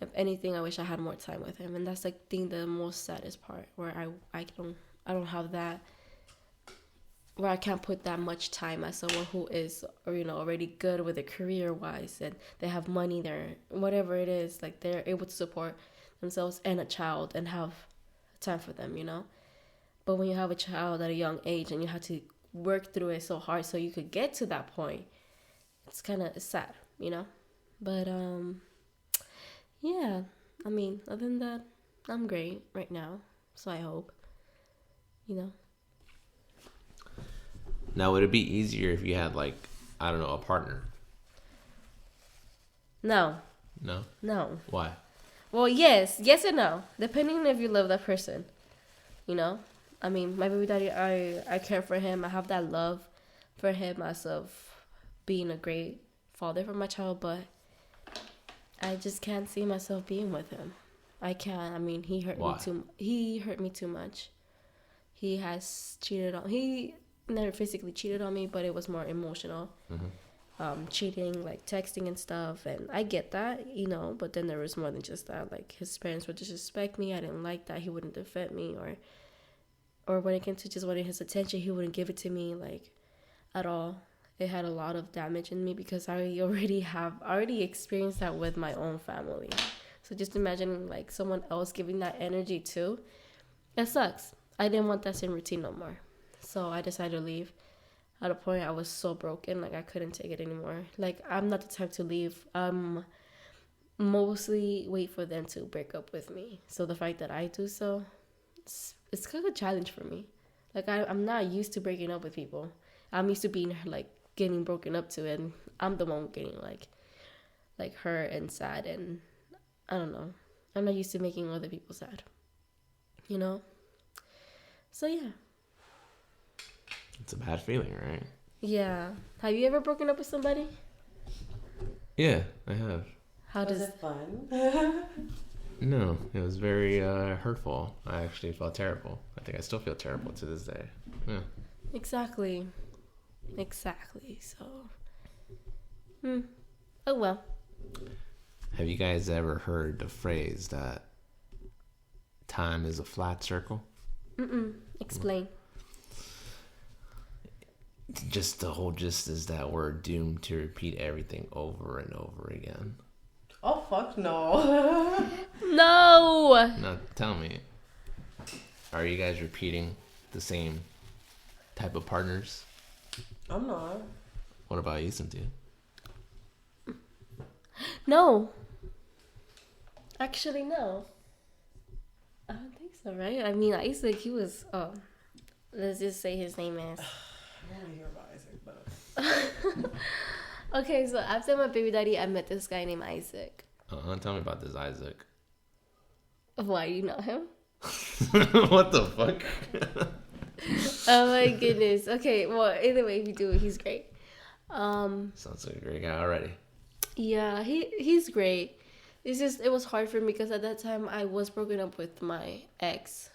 If anything, I wish I had more time with him. And that's, like, the most saddest part, where I don't have that, where I can't put that much time as someone who is, or, already good with it career-wise, and they have money there, whatever it is, like, they're able to support themselves and a child and have time for them, But when you have a child at a young age and you have to work through it so hard so you could get to that point, it's kind of sad, But, yeah, I mean, other than that, I'm great right now, so I hope, Now, would it be easier if you had, like, I don't know, a partner? No. No? No. Why? Well, yes and no, depending on if you love that person, I mean, my baby daddy, I care for him. I have that love for him as of being a great father for my child, but I just can't see myself being with him. I can't. I mean, he hurt me too much. He has he never physically cheated on me, but it was more emotional. Cheating, like texting and stuff, and I get that, but then there was more than just that. Like, his parents would disrespect me. I didn't like that. He wouldn't defend me, or when it came to just wanting his attention, he wouldn't give it to me, like, at all. It had a lot of damage in me because I already experienced that with my own family. So just imagine, like, someone else giving that energy too. It sucks. I didn't want that same routine no more. So I decided to leave. At a point, I was so broken, like, I couldn't take it anymore. Like, I'm not the type to leave. Mostly wait for them to break up with me. So the fact that I do so, it's kind of a challenge for me. Like, I'm not used to breaking up with people. I'm used to being, like, getting broken up to, and I'm the one getting, like hurt and sad, and I don't know. I'm not used to making other people sad. So, yeah. It's a bad feeling, right? Yeah. Have you ever broken up with somebody? Yeah, I have. Was it fun? No, it was very hurtful. I actually felt terrible. I think I still feel terrible to this day. Yeah. Exactly. So, oh well. Have you guys ever heard the phrase that time is a flat circle? Explain. Just the whole gist is that we're doomed to repeat everything over and over again. Oh, fuck no. No! Now, tell me, are you guys repeating the same type of partners? I'm not. What about you, Cynthia? No. Actually, no. I don't think so, right? I mean, Isaac, he was, let's just say his name is... I don't want to hear about Isaac, but... Okay, so after my baby daddy, I met this guy named Isaac. Tell me about this Isaac. Why, you know him? What the fuck? Oh my goodness. Okay, well, either way, if you do, he's great. Sounds like a great guy already. Yeah, he's great. It's just, it was hard for me because at that time I was broken up with my ex.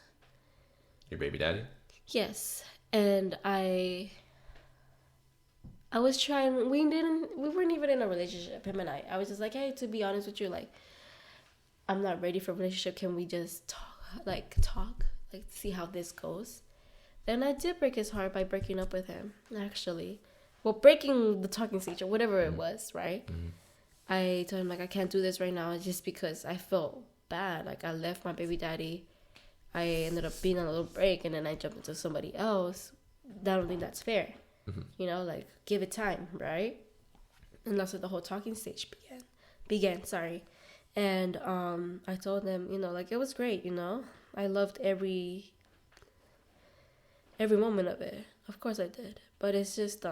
Your baby daddy? Yes, and I was trying. We weren't even in a relationship, him and I. I was just like, hey, to be honest with you, like, I'm not ready for a relationship. Can we just talk, see how this goes? Then I did break his heart by breaking up with him, actually. breaking the talking stage or whatever it was, right? I told him, like, I can't do this right now just because I felt bad. Like, I left my baby daddy. I ended up being on a little break, and then I jumped into somebody else. I don't think that's fair. You know, like, give it time, right? And that's where the whole talking stage began. And I told them, you know, like, it was great, you know. I loved every moment of it. Of course I did. But it's just,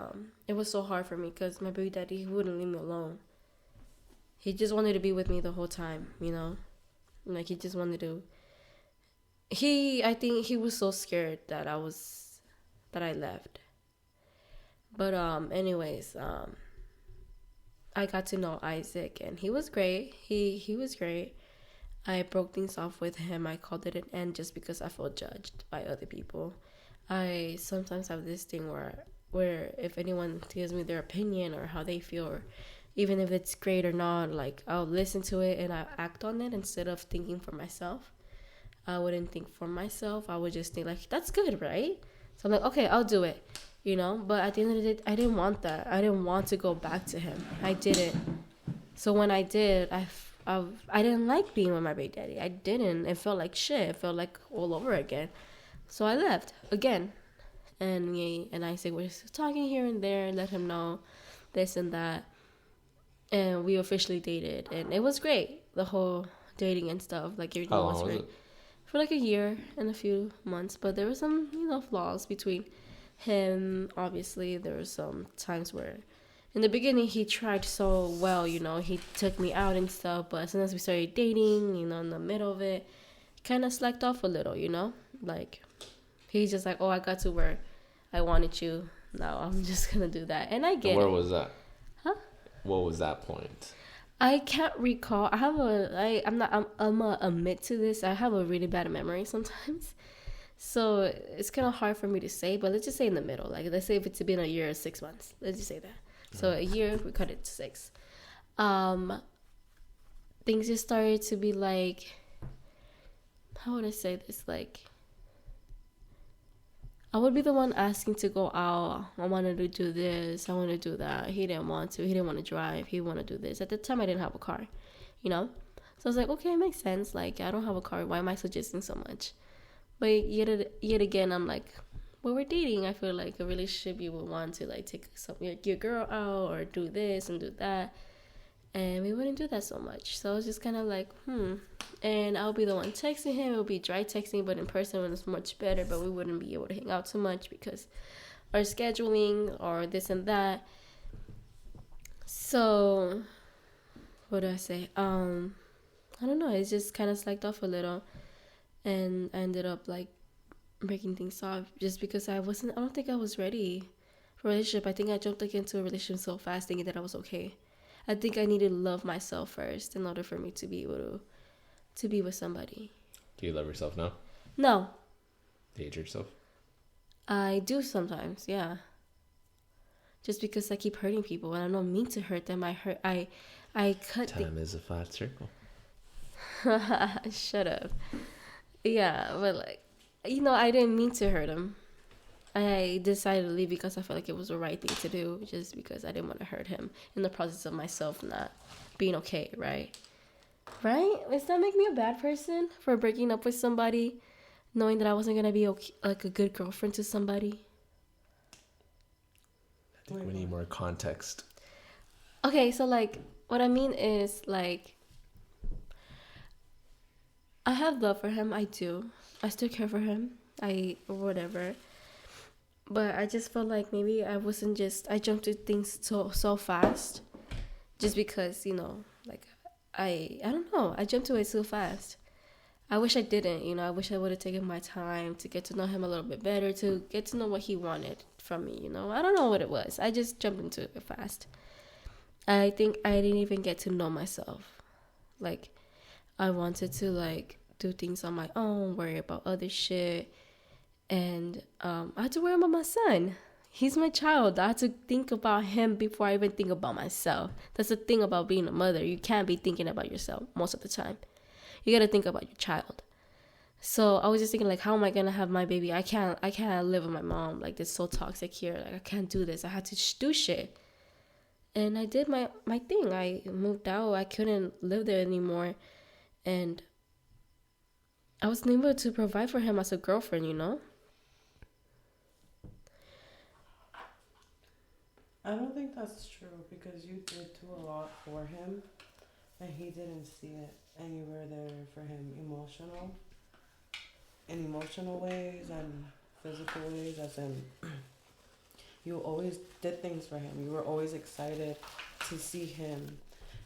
it was so hard for me because my baby daddy, he wouldn't leave me alone. He just wanted to be with me the whole time, you know. Like, he just wanted to. I think he was so scared that I left. But anyways, I got to know Isaac, and he was great. He was great. I broke things off with him. I called it an end just because I felt judged by other people. I sometimes have this thing where if anyone gives me their opinion or how they feel, or even if it's great or not, like, I'll listen to it and I'll act on it instead of thinking for myself. I wouldn't think for myself. I would just think, like, that's good, right? So I'm like, okay, I'll do it, you know? But at the end of the day, I didn't want that. I didn't want to go back to him. I didn't. So when I did, I didn't like being with my baby daddy. I didn't. It felt like shit. It felt like all over again. So I left again. And me and Isaac were just talking here and there, let him know this and that. And we officially dated. And it was great, the whole dating and stuff. Like, everything How was long was great. it? For like a year and a few months. But there were some, you know, flaws between him. Obviously, there were some times where in the beginning he tried so well, you know, he took me out and stuff. But as soon as we started dating, you know, in the middle of it, kind of slacked off a little, you know. Like, he's just like, oh, I got to where I wanted you. Now I'm just going to do that. And I get And where it. was that? Huh? What was that point? I can't recall. I'm gonna admit to this. I have a really bad memory sometimes, so it's kind of hard for me to say. But let's just say in the middle. Like, let's say if it's been a year or 6 months. Let's just say that. So a year, we cut it to 6. Things just started to be like, how would I say this? Like, I would be the one asking to go out. I wanted to do this. I want to do that. He didn't want to. He didn't want to drive. He wanted to do this. At the time, I didn't have a car, you know? So I was like, okay, it makes sense. Like, I don't have a car. Why am I suggesting so much? But yet again, I'm like, when we're dating, I feel like a relationship, you would want to, like, take your girl out or do this and do that. And we wouldn't do that so much. So I was just kind of like, And I'll be the one texting him. It would be dry texting, but in person it was much better. But we wouldn't be able to hang out too much because our scheduling or this and that. So, what do I say? I don't know. It just kind of slacked off a little. And I ended up, like, breaking things off just because I don't think I was ready for a relationship. I think I jumped, like, into a relationship so fast thinking that I was okay. I think I needed to love myself first in order for me to be able to be with somebody. Do you love yourself now? No. Hate yourself? I do sometimes, yeah. Just because I keep hurting people and I don't mean to hurt them. I cut Time is a flat circle. Shut up. Yeah, but, like, you know, I didn't mean to hurt him. I decided to leave because I felt like it was the right thing to do, just because I didn't want to hurt him in the process of myself not being okay, right? Right? Does that make me a bad person for breaking up with somebody, knowing that I wasn't going to be okay, like a good girlfriend to somebody? I think we need more context. Okay, so, like, what I mean is, like, I have love for him. I do. I still care for him. Whatever. But I just felt like maybe I jumped to things so fast. Just because, you know, like, I don't know. I jumped to it so fast. I wish I didn't, you know. I wish I would have taken my time to get to know him a little bit better, to get to know what he wanted from me, you know. I don't know what it was. I just jumped into it fast. I think I didn't even get to know myself. Like, I wanted to, like, do things on my own, worry about other shit. And I had to worry about my son. He's my child. I had to think about him before I even think about myself. That's the thing about being a mother. You can't be thinking about yourself most of the time. You got to think about your child. So I was just thinking, like, how am I gonna have my baby? I can't live with my mom. Like, it's so toxic here. Like, I can't do this. I had to do shit. And I did my thing. I moved out. I couldn't live there anymore. And I was able to provide for him as a girlfriend, you know? I don't think that's true because you did do a lot for him and he didn't see it. And you were there for him in emotional ways and physical ways, as in you always did things for him. You were always excited to see him.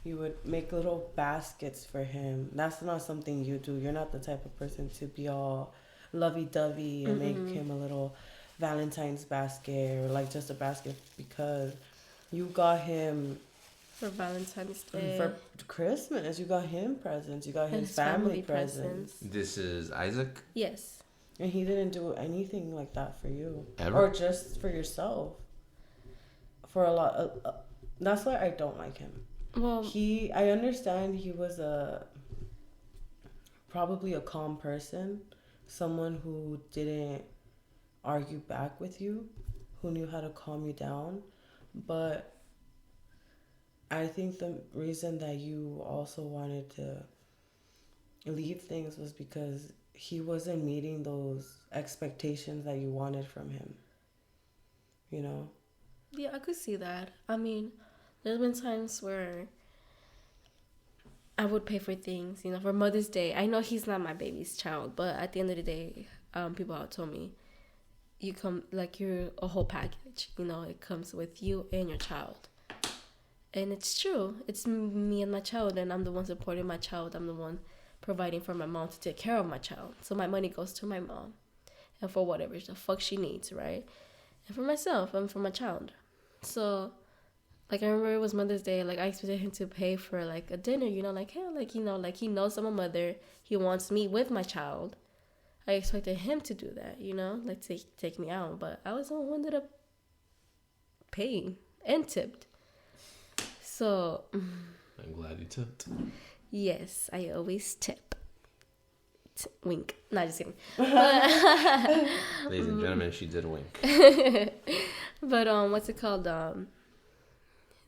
You would make little baskets for him. That's not something you do. You're not the type of person to be all lovey-dovey and make him a little Valentine's basket or like just a basket, because you got him For Valentine's Day. for Christmas. You got him presents. You got his family presents. This is Isaac? Yes. And he didn't do anything like that for you. Ever? Or just for yourself. For a lot. That's why I don't like him. Well, I understand he was probably a calm person. Someone who didn't argue back with you. Who knew how to calm you down. But I think the reason that you also wanted to leave things was because he wasn't meeting those expectations that you wanted from him. You know? yeah, I could see that. I mean, there's been times where I would pay for things, you know, for Mother's Day. I know he's not my baby's child, but at the end of the day, people have told me, you come, like, you're a whole package, you know, it comes with you and your child. And it's true. It's me and my child, and I'm the one supporting my child. I'm the one providing for my mom to take care of my child. So my money goes to my mom and for whatever the fuck she needs, right? And for myself and for my child. So, like, I remember it was Mother's Day. Like, I expected him to pay for, like, a dinner, you know, like, hey, like, you know, like, he knows I'm a mother. He wants me with my child. I expected him to do that, you know, like, take me out. But I was the one who ended up paying and tipped. So, I'm glad you tipped. yes, I always tip. Wink. Not just kidding. Ladies and gentlemen, she did wink. But what's it called?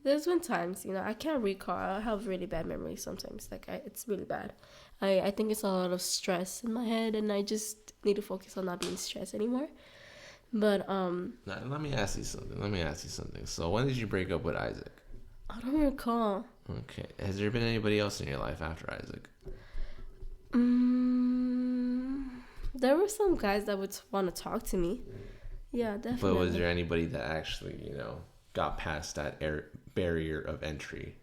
There's been times, you know, I can't recall. I have really bad memories sometimes. Like, it's really bad. I think it's a lot of stress in my head, and I just need to focus on not being stressed anymore. But Now, let me ask you something. So when did you break up with Isaac? I don't recall. Okay. Has there been anybody else in your life after Isaac? There were some guys that would want to talk to me. Yeah, definitely. But was there anybody that actually, you know, got past that barrier of entry?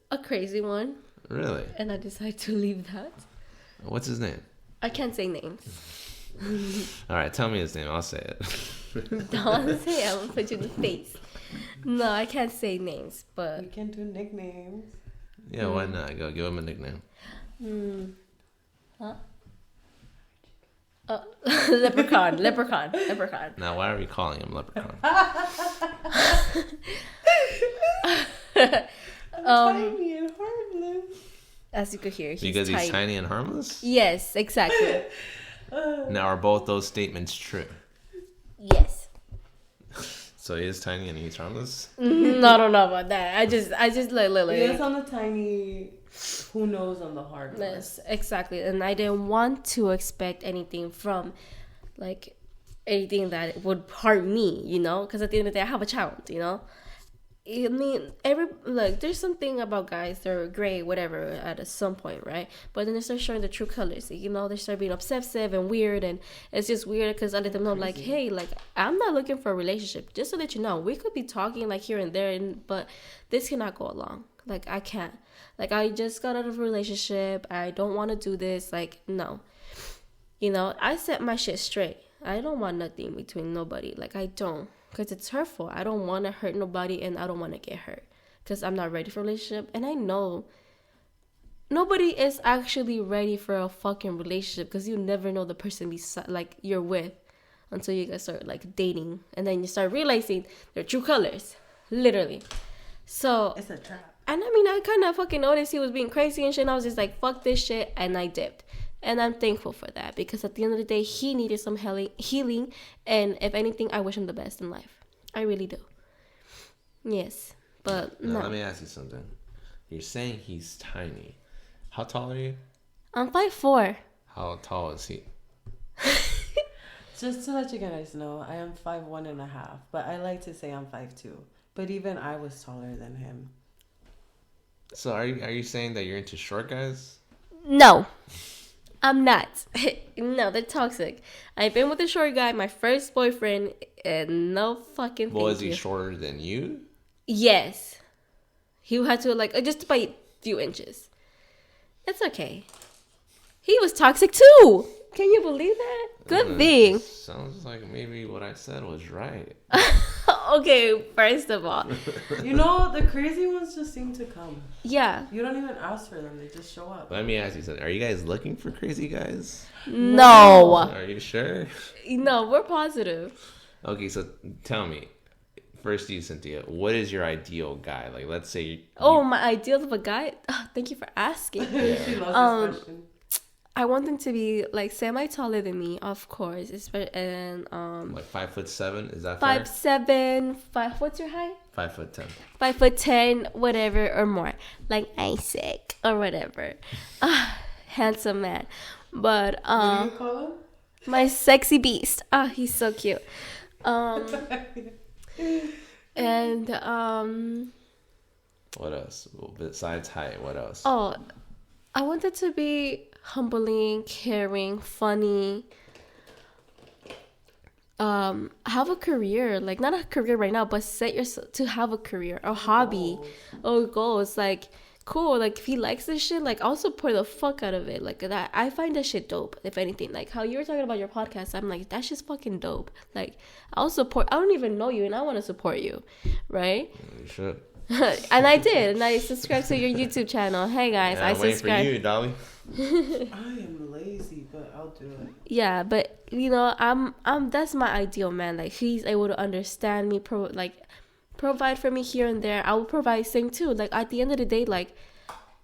A crazy one. Really? And I decided to leave that. What's his name? I can't say names. All right, tell me his name. I'll say it. Don't say it. I'm going to put you in the face. No, I can't say names, but... We can do nicknames. Yeah, why not? Go give him a nickname. Huh? Leprechaun. Now, why are we calling him Leprechaun? Tiny and harmless. As you could hear, Because he's tiny and harmless? Yes, exactly. Now, are both those statements true? Yes. So he is tiny and he's harmless? I don't know about that. I just like literally. Yes, on the tiny, who knows on the hard. Yes, exactly. And I didn't want to expect anything from, like, anything that would hurt me, you know? Because at the end of the day, I have a child, you know? I mean, there's something about guys, they're gray, whatever, at some point, right? But then they start showing the true colors, you know? They start being obsessive and weird, and it's just weird because I let them know, like, hey, like, I'm not looking for a relationship. Just to let you know, we could be talking, like, here and there, but this cannot go along. Like, I can't. Like, I just got out of a relationship. I don't want to do this. Like, no. You know, I set my shit straight. I don't want nothing between nobody. Like, I don't. Because it's hurtful. I don't want to hurt nobody, and I don't want to get hurt. Because I'm not ready for a relationship. And I know nobody is actually ready for a fucking relationship. Because you never know the person you're with until you guys start, like, dating. And then you start realizing their true colors. Literally. So... It's a trap. And I mean, I kind of fucking noticed he was being crazy and shit. And I was just like, fuck this shit. And I dipped. And I'm thankful for that because at the end of the day, he needed some healing. And if anything, I wish him the best in life. I really do. Yes. But now, no. let me ask you something. You're saying he's tiny. How tall are you? I'm 5'4". How tall is he? Just to let you guys know, I am 5'1.5", but I like to say I'm 5'2". But even I was taller than him. So are you saying that you're into short guys? No. I'm not. No, they're toxic. I've been with a short guy, my first boyfriend, and no fucking Well, is he you. shorter than you? Yes. He had to, like, just by a few inches. It's okay. He was toxic too. Can you believe that? Good thing. Sounds like maybe what I said was right. Okay, first of all. You know, the crazy ones just seem to come. Yeah. You don't even ask for them. They just show up. Let me ask you something. Are you guys looking for crazy guys? No. Are you sure? No, we're positive. Okay, so tell me. First, you, Cynthia, what is your ideal guy? Like, let's say... My ideal of a guy? Oh, thank you for asking. She loves this question. I want him to be, like, semi-taller than me, of course. And, like 5'7"? Is that fair? 5'7", what's your height? 5'10". 5'10", whatever, or more. Like Isaac, or whatever. Handsome man. But, What do you call him? my sexy beast. He's so cute. And, What else? Well, besides height, what else? oh, I want it to be humbling, caring, funny. Have a career, like not a career right now, but set yourself to have a career, a hobby, or goals. Like, cool. Like if he likes this shit, like I'll support the fuck out of it. Like that, I find that shit dope. If anything, like how you were talking about your podcast, I'm like that shit's fucking dope. Like I'll support. I don't even know you, and I want to support you, right? You should. And I did, and I subscribed to your YouTube channel. Hey guys, Yeah, I I'm waiting subscribed. for you, Dolly. I am lazy, but I'll do it. Yeah, but you know, I'm that's my ideal man. Like he's able to understand me, provide for me here and there. I will provide same too. Like at the end of the day, like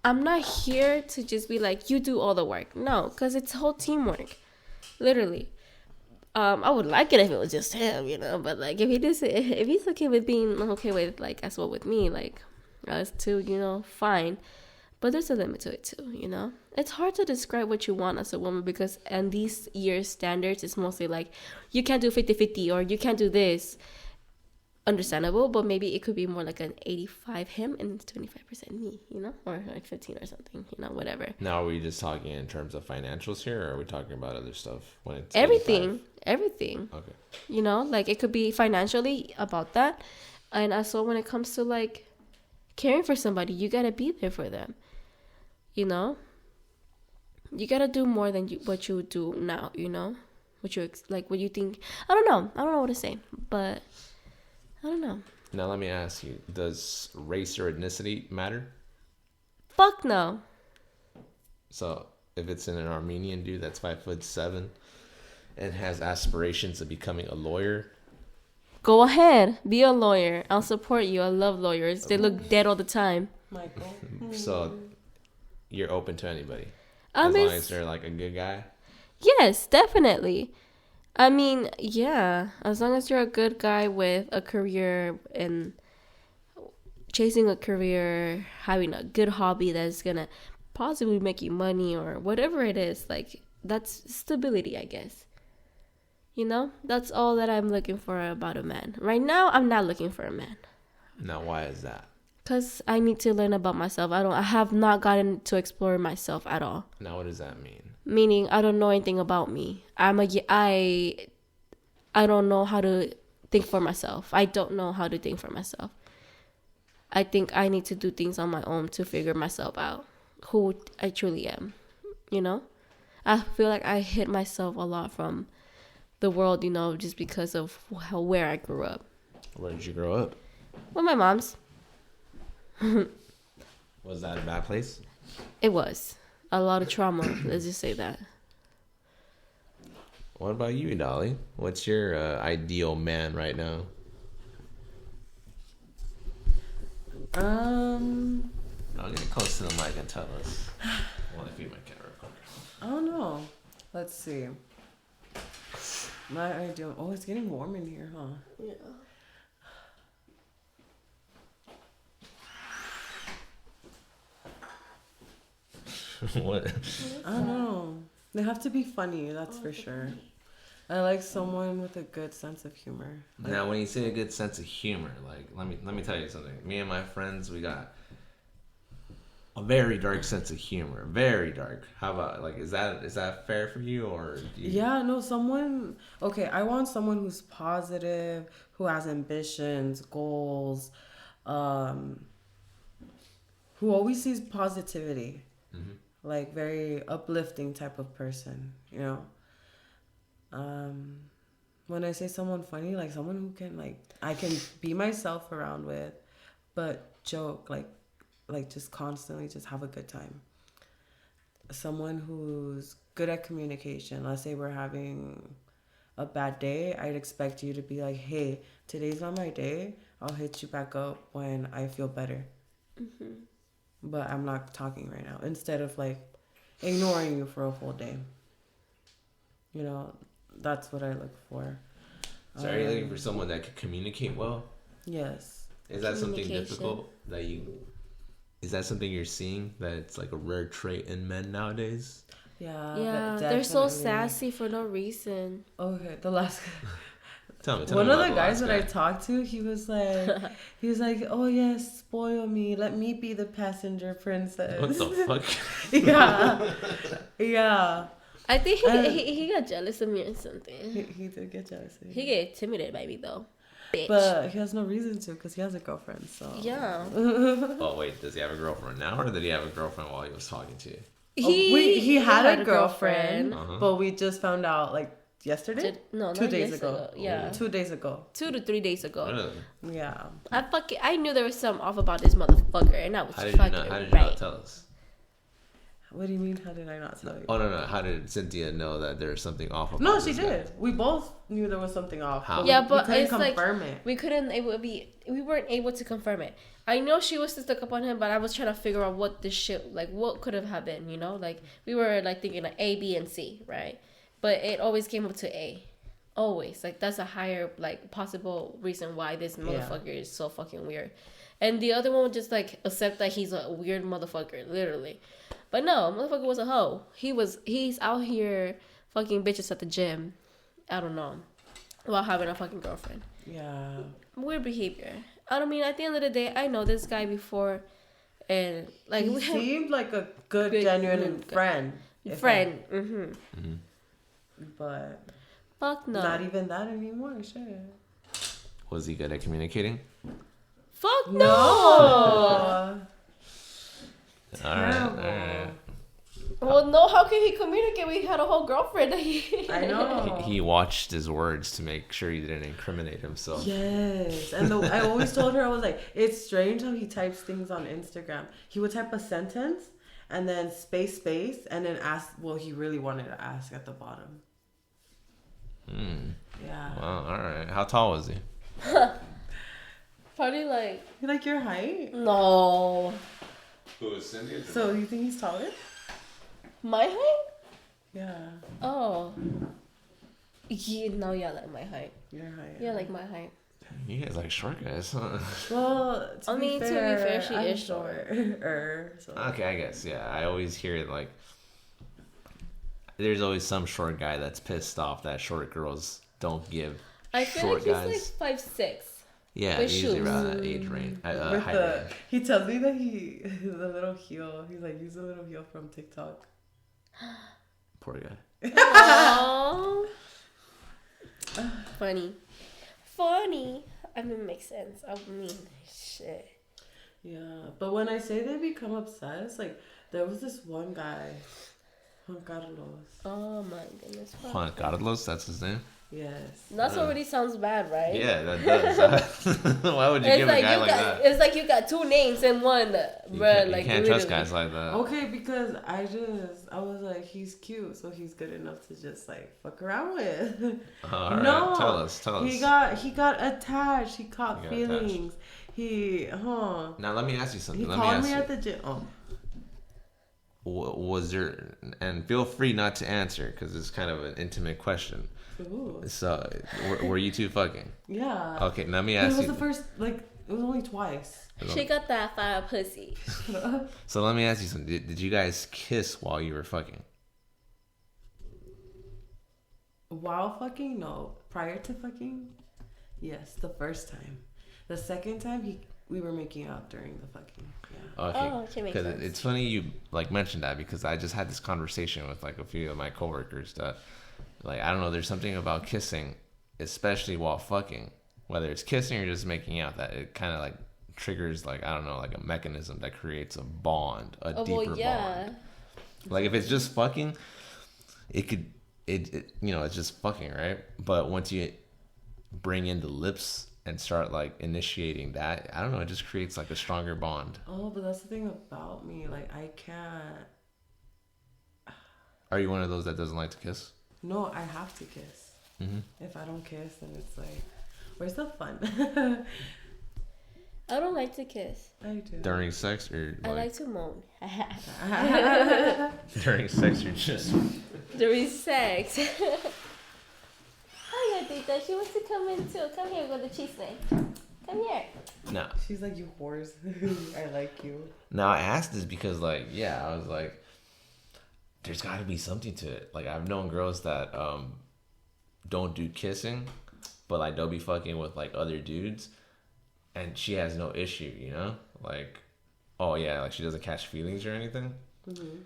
I'm not here to just be like you do all the work. No, because it's whole teamwork, literally. I would like it if it was just him, you know. But like if he's okay with being okay with like as well with me, like us too, you know, fine. But there's a limit to it too, you know. It's hard to describe what you want as a woman because in these years' standards, it's mostly like you can't do 50-50 or you can't do this. Understandable, but maybe it could be more like an 85 him and 25% me, you know, or like 15 or something, you know, whatever. Now, are we just talking in terms of financials here, or are we talking about other stuff when it's Everything. 85? Okay. You know, like it could be financially about that, and also when it comes to like caring for somebody, you gotta be there for them. You know, you gotta do more than what you do now. You know, what you think. I don't know what to say, but. I don't know. Now let me ask you: does race or ethnicity matter? Fuck no. So if it's an Armenian dude that's 5'7" and has aspirations of becoming a lawyer, go ahead, be a lawyer. I'll support you. I love lawyers. They look dead all the time. Michael. So you're open to anybody as long as they're like a good guy. Yes, definitely. I mean, yeah, as long as you're a good guy with a career and chasing a career, having a good hobby that's gonna possibly make you money or whatever it is, like that's stability, I guess. You know, that's all that I'm looking for about a man. Right now, I'm not looking for a man. Now, why is that? Because I need to learn about myself. I have not gotten to explore myself at all. Now, what does that mean? Meaning, I don't know anything about me. I don't know how to think for myself. I don't know how to think for myself. I think I need to do things on my own to figure myself out, who I truly am. You know? I feel like I hid myself a lot from the world, you know, just because of where I grew up. Where did you grow up? With my mom's. Was that a bad place? It was. A lot of trauma, let's just say that. What about you, Dolly? What's your ideal man right now? Um, I'll get close to the mic and tell us. I want to feed my cat real quick. I don't know. Let's see. My ideal. Oh, it's getting warm in here, huh? Yeah. What? I don't know. They have to be funny, that's for sure. I like someone with a good sense of humor. Now, when you say a good sense of humor, like let me tell you something. Me and my friends, we got a very dark sense of humor. Very dark. How about like is that fair for you or? Do you... Yeah, no, someone. Okay, I want someone who's positive, who has ambitions, goals, who always sees positivity. Mm-hmm. Like very uplifting type of person, you know. When I say someone funny, like someone who can like I can be myself around with, but joke like just constantly just have a good time. Someone who's good at communication. Let's say we're having a bad day, I'd expect you to be like, hey, today's not my day. I'll hit you back up when I feel better. Mm-hmm. But I'm not talking right now. Instead of like ignoring you for a whole day. You know, that's what I look for. So are you looking for someone that can communicate well? Yes. Is that something difficult that you... Is that something you're seeing that it's like a rare trait in men nowadays? Yeah, they're so sassy for no reason. Okay, the last... Tell me one of the about guys the that I talked to, he was like, oh yes, spoil me, let me be the passenger princess. What the fuck? yeah. I think he got jealous of me or something. He did get jealous of me. He get intimidated by me though, bitch. But he has no reason to because he has a girlfriend. So yeah. Oh wait, does he have a girlfriend now, or did he have a girlfriend while he was talking to you? He had a girlfriend, Uh-huh. but we just found out like yesterday. No, 2 days ago. Yeah, 2 days ago. 2 to 3 days ago. Really? Yeah. I knew there was something off about this motherfucker, and I was How did you not tell us? What do you mean? How did I not tell you? Oh no! How did Cynthia know that there's something off about No, she this did. guy? We both knew there was something off. How? Yeah, but we couldn't it's confirm like it. we weren't able to confirm it. I know she was stuck up on him, but I was trying to figure out what this shit, like what could have happened, you know? Like we were like thinking like A, B, and C, right? But it always came up to A. Always. Like that's a higher like possible reason why this motherfucker is so fucking weird. And the other one would just like accept that he's a weird motherfucker, literally. But no, motherfucker was a hoe. He's out here fucking bitches at the gym. I don't know. While having a fucking girlfriend. Yeah. Weird behavior. I don't mean, at the end of the day, I know this guy before, and like he seemed like a good genuine friend. But fuck no. not even that anymore. Shit. Was he good at communicating? Fuck No. All right. Well, no. How can he communicate? We had a whole girlfriend. I know. He watched his words to make sure he didn't incriminate himself. Yes. And I always told her, I was like, it's strange how he types things on Instagram. He would type a sentence and then space, and then ask what he really wanted to ask at the bottom. Yeah. Well, all right. How tall was he? Probably like... You like your height? No. Who was Cynthia? So you think he's taller? My height? Yeah. Oh. Yeah, like my height. Your height. Yeah, like my height. You guys like short guys, huh? Well, to be fair, she I'm is short. So. Okay, I guess, yeah. I always hear, like, there's always some short guy that's pissed off that short girls don't give I feel short like guys. he's like 5'6". Yeah, with usually shoes. around that age range. With height the, range. he tells me that the little heel. He's like, use a little heel from TikTok. Poor guy. Aww. Funny. I mean, it makes sense. I mean, shit. Yeah, but when I say they become obsessed, like, there was this one guy, Juan Carlos. Oh my goodness. Juan Carlos, that's his name? Yes. That already sounds bad, right? Yeah, that does. Why would you give a guy like that? It's like you got two names in one, bro. You can't trust guys like that. Okay, because I was like, he's cute, so he's good enough to just like fuck around with. All right, no, tell us. He got attached. He caught feelings. Now let me ask you something. He called me at the gym. Oh. was there? And feel free not to answer because it's kind of an intimate question. Ooh. So, were you two fucking? Yeah. Okay, let me ask you. It was the first, like, it was only twice. She got that fire pussy. So let me ask you something. Did you guys kiss while you were fucking? While fucking? No. Prior to fucking? Yes, the first time. The second time, we were making out during the fucking. Yeah. Okay. Oh, okay, makes sense. It's funny you like mentioned that because I just had this conversation with like a few of my coworkers that, like, I don't know, there's something about kissing, especially while fucking, whether it's kissing or just making out, that it kind of like triggers, like, I don't know, like a mechanism that creates a bond, a deeper bond. Like if it's just fucking, it you know, it's just fucking, right? But once you bring in the lips and start like initiating that, I don't know, it just creates like a stronger bond. Oh, but that's the thing about me. Like, I can't. Are you one of those that doesn't like to kiss? No, I have to kiss. Mm-hmm. If I don't kiss, then it's like, where's the fun? I don't like to kiss. I do. During sex or like... I like to moan. During sex or just... During sex. Hiya, Tita. She wants to come in too. Come here, go to cheese thing. Come here. No. She's like, you whores. I like you. No, I asked this because, like, yeah, I was like, there's got to be something to it. Like, I've known girls that don't do kissing, but, like, they'll be fucking with, like, other dudes, and she has no issue, you know? Like, oh, yeah, like, she doesn't catch feelings or anything. Mm-hmm.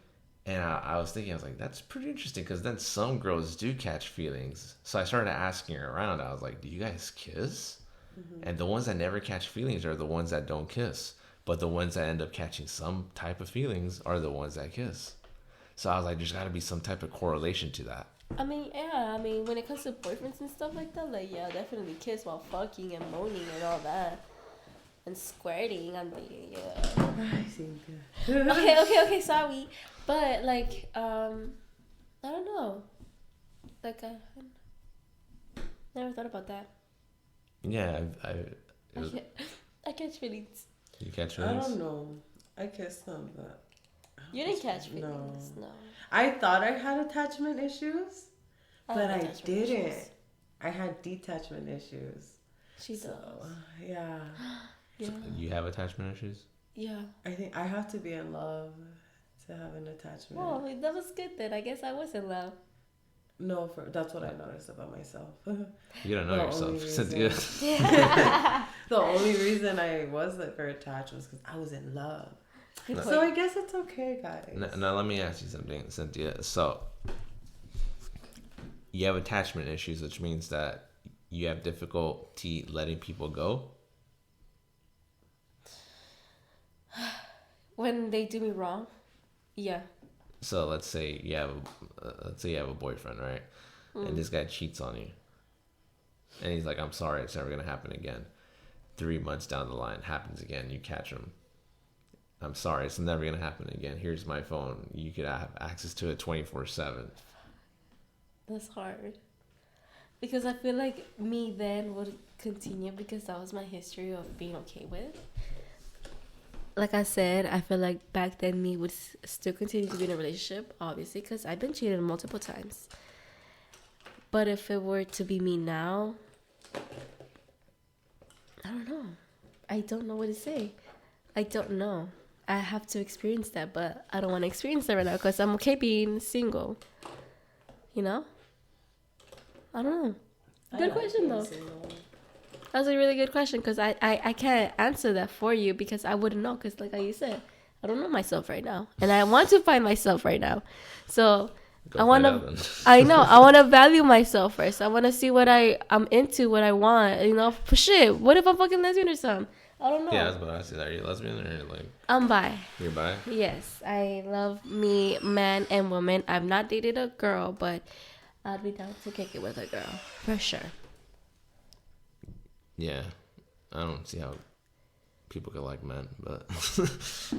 And I was thinking, I was like, that's pretty interesting, because then some girls do catch feelings. So I started asking around. I was like, do you guys kiss? Mm-hmm. And the ones that never catch feelings are the ones that don't kiss. But the ones that end up catching some type of feelings are the ones that kiss. So I was like, there's got to be some type of correlation to that. I mean, yeah. I mean, when it comes to boyfriends and stuff like that, like, yeah, definitely kiss while fucking and moaning and all that. And squirting. I'm like, yeah. Okay, sorry. But, like, I don't know. Like, I never thought about that. Yeah, I catch feelings. You catch feelings? I don't know. I kissed them, but... You didn't catch feelings, no. I thought I had attachment issues, but I didn't. Issues. I had detachment issues. She does. Yeah. Yeah. So you have attachment issues? Yeah. I think I have to be in love to have an attachment. Well, that was good then. I guess I was in love. No, that's what I noticed about myself. You don't know yourself, Cynthia. The only reason I wasn't very attached was because I was in love. No. So I guess it's okay, guys. Now let me ask you something, Cynthia. So you have attachment issues, which means that you have difficulty letting people go. When they do me wrong, yeah. So let's say you have a boyfriend, right? And this guy cheats on you, and he's like, "I'm sorry, it's never gonna happen again." 3 months down the line, happens again. You catch him. I'm sorry, it's never gonna happen again. Here's my phone. You could have access to it 24/7. That's hard. Because I feel like me then would continue because that was my history of being okay with. Like I said, I feel like back then me would still continue to be in a relationship, obviously, because I've been cheated multiple times. But if it were to be me now, I don't know. I don't know what to say. I don't know. I have to experience that, but I don't want to experience that right now because I'm okay being single. You know? I don't know. Good question, though. That's a really good question because I can't answer that for you because I wouldn't know because like you said, I don't know myself right now. And I want to find myself right now. So I want to, I want to value myself first. I want to see what I'm into, what I want, you know, for shit. What if I'm fucking lesbian or something? I don't know. Yeah, that's what I said. Are you lesbian or like? I'm bi. You're bi? Yes. I love me, man and woman. I've not dated a girl, but I'd be down to kick it with a girl. For sure. Yeah. I don't see how people could like men, but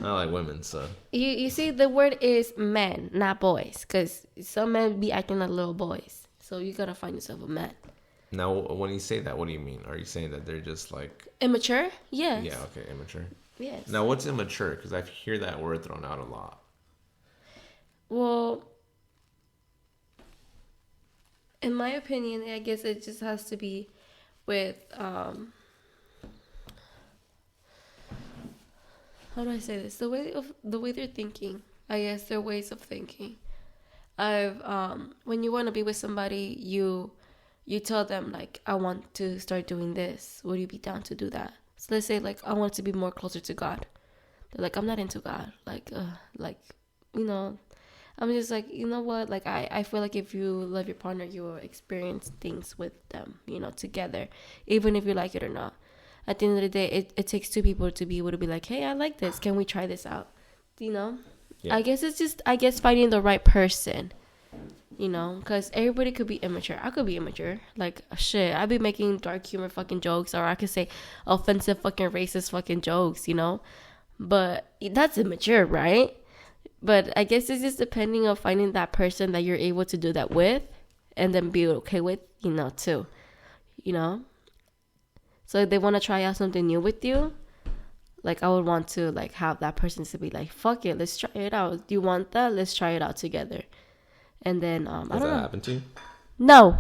I like women, so. You see, the word is men, not boys, because some men be acting like little boys. So you got to find yourself a man. Now, when you say that, what do you mean? Are you saying that they're just like... Immature? Yes. Yeah, okay, immature. Yes. Now, what's immature? Because I hear that word thrown out a lot. Well, in my opinion, I guess it just has to be with how do I say this? The way they're thinking. I guess their ways of thinking. I've when you want to be with somebody, you tell them like, I want to start doing this. Would you be down to do that? So let's say like, I want to be more closer to God. They're like, I'm not into God. Like you know, I'm just like, you know what? Like I feel like if you love your partner, you will experience things with them, you know, together, even if you like it or not. At the end of the day, it takes two people to be able to be like, hey, I like this. Can we try this out? You know? Yeah. I guess it's just, finding the right person, you know? Because everybody could be immature. I could be immature. Like, shit, I'd be making dark humor fucking jokes, or I could say offensive fucking racist fucking jokes, you know? But that's immature, right? But I guess it's just depending on finding that person that you're able to do that with, and then be okay with, you know, too. You know? So if they want to try out something new with you, like, I would want to, like, have that person to be like, fuck it, let's try it out. Do you want that? Let's try it out together. And then, I don't know. Does that happen to you? No.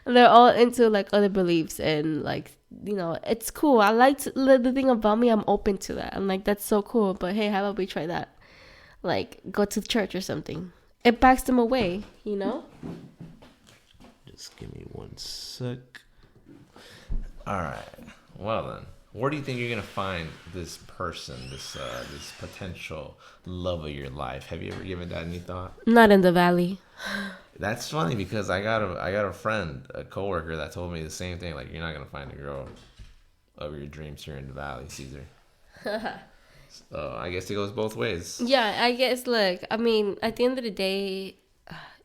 They're all into, like, other beliefs, and, like, you know, it's cool. I like the thing about me, I'm open to that. I'm like, that's so cool. But hey, how about we try that? Like, go to church or something. It backs them away, you know? Just give me one sec. All right. Well then, where do you think you're gonna find this person, this potential love of your life? Have you ever given that any thought? Not in the valley. That's funny because I got a friend, a coworker that told me the same thing. Like, you're not gonna find a girl of your dreams here in the valley, Cesar. So I guess it goes both ways. Yeah, I guess. Look, I mean, at the end of the day,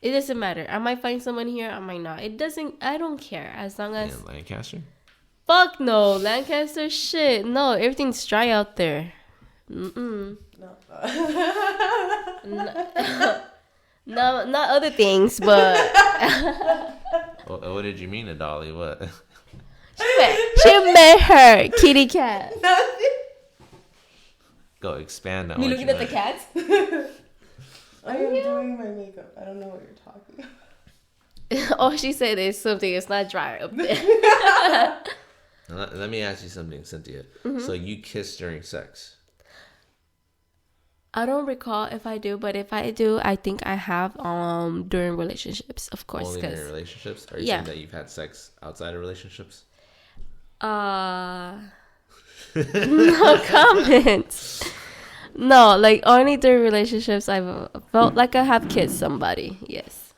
it doesn't matter. I might find someone here, I might not. It doesn't. I don't care as long as. In Lancaster. Fuck no, Lancaster shit. No, everything's dry out there. No. No, not other things, but. What did you mean, Dolly? What? She met her kitty cat. Go expand on. You looking at the cats? I am doing my makeup. I don't know what you're talking about. Oh, she said there's something. It's not dry up there. Let me ask you something, Cynthia. Mm-hmm. So you kiss during sex? I don't recall if I do, but if I do, I think I have during relationships, of course. Only during relationships? Are you saying that you've had sex outside of relationships? No comments. No, like only during relationships I've felt like I have kissed somebody. Yes.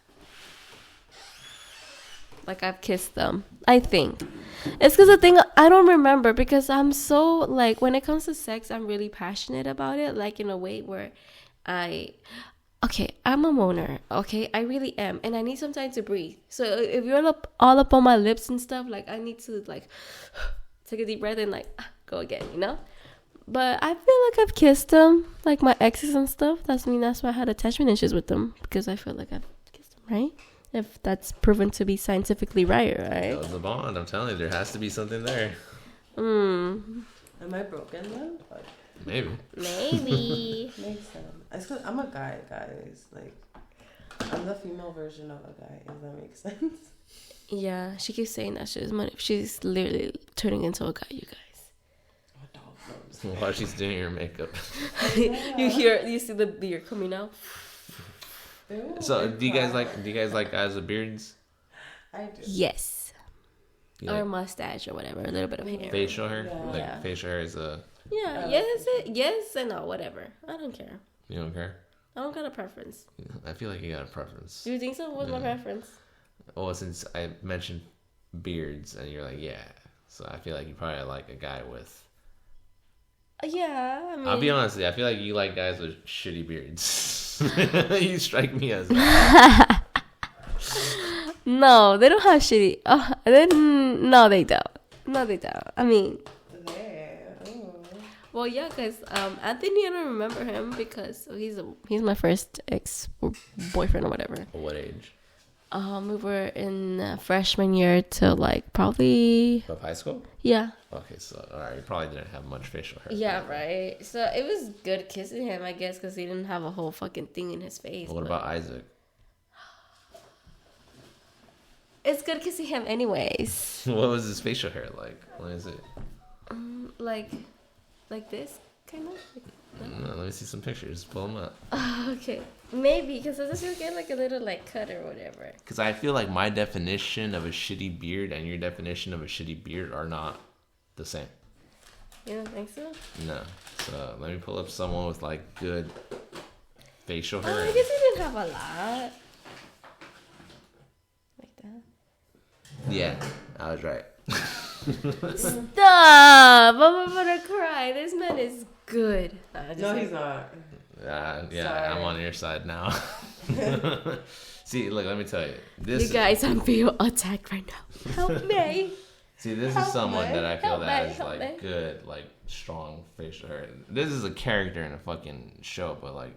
Like I've kissed them, I think. It's because the thing, I don't remember, because I'm so, like, when it comes to sex, I'm really passionate about it, like, in a way where I'm a moaner, okay? I really am, and I need some time to breathe. So if you're all up on my lips and stuff, like, I need to, like, take a deep breath and, like, go again, you know? But I feel like I've kissed them, like, my exes and stuff. That's why I had attachment issues with them, because I feel like I've kissed them, right? If that's proven to be scientifically right? That was the bond. I'm telling you, there has to be something there. Am I broken then? Maybe. Makes sense. I'm a guy, guys. Like, I'm the female version of a guy, if that makes sense. Yeah, she keeps saying that she's literally turning into a guy, you guys. While she's doing her makeup. You see the beard coming out? So do you guys like guys with beards? I do. Yes. Or mustache or whatever, a little bit of hair. Facial hair? Yeah. Facial hair is a... Yeah, yes and no, whatever. I don't care. You don't care? I don't got a preference. I feel like you got a preference. Do you think so? What's my preference? Well, since I mentioned beards and you're like, yeah. So I feel like you probably like a guy with... Yeah, I mean... I'll be honest with you, I feel like you like guys with shitty beards. You strike me as No, they don't have shitty. No, they don't. I mean, well, yeah, because Anthony, I don't remember him because he's my first ex boyfriend or whatever. What age? We were in freshman year to like probably Of high school? yeah. Okay, so alright, you probably didn't have much facial hair. Yeah, right. So it was good kissing him, I guess, because he didn't have a whole fucking thing in his face. What about Isaac? It's good kissing him, anyways. What was his facial hair like? What is it? Like this kind of. Let me see some pictures. Pull them up. Okay, maybe because I just get like a little like cut or whatever. Because I feel like my definition of a shitty beard and your definition of a shitty beard are not the same. You don't think so? No. So let me pull up someone with like good facial hair. Oh, I guess he didn't have a lot. Like that. Yeah, I was right. Stop! I'm about to cry. This man is good. No, he's not. Yeah, Sorry. I'm on your side now. See, look, let me tell you. You guys, I'm being attacked right now. Help me. See, this is Help someone me. that I feel Help that me, has help like me. good, like strong facial hair. This is a character in a fucking show, but like,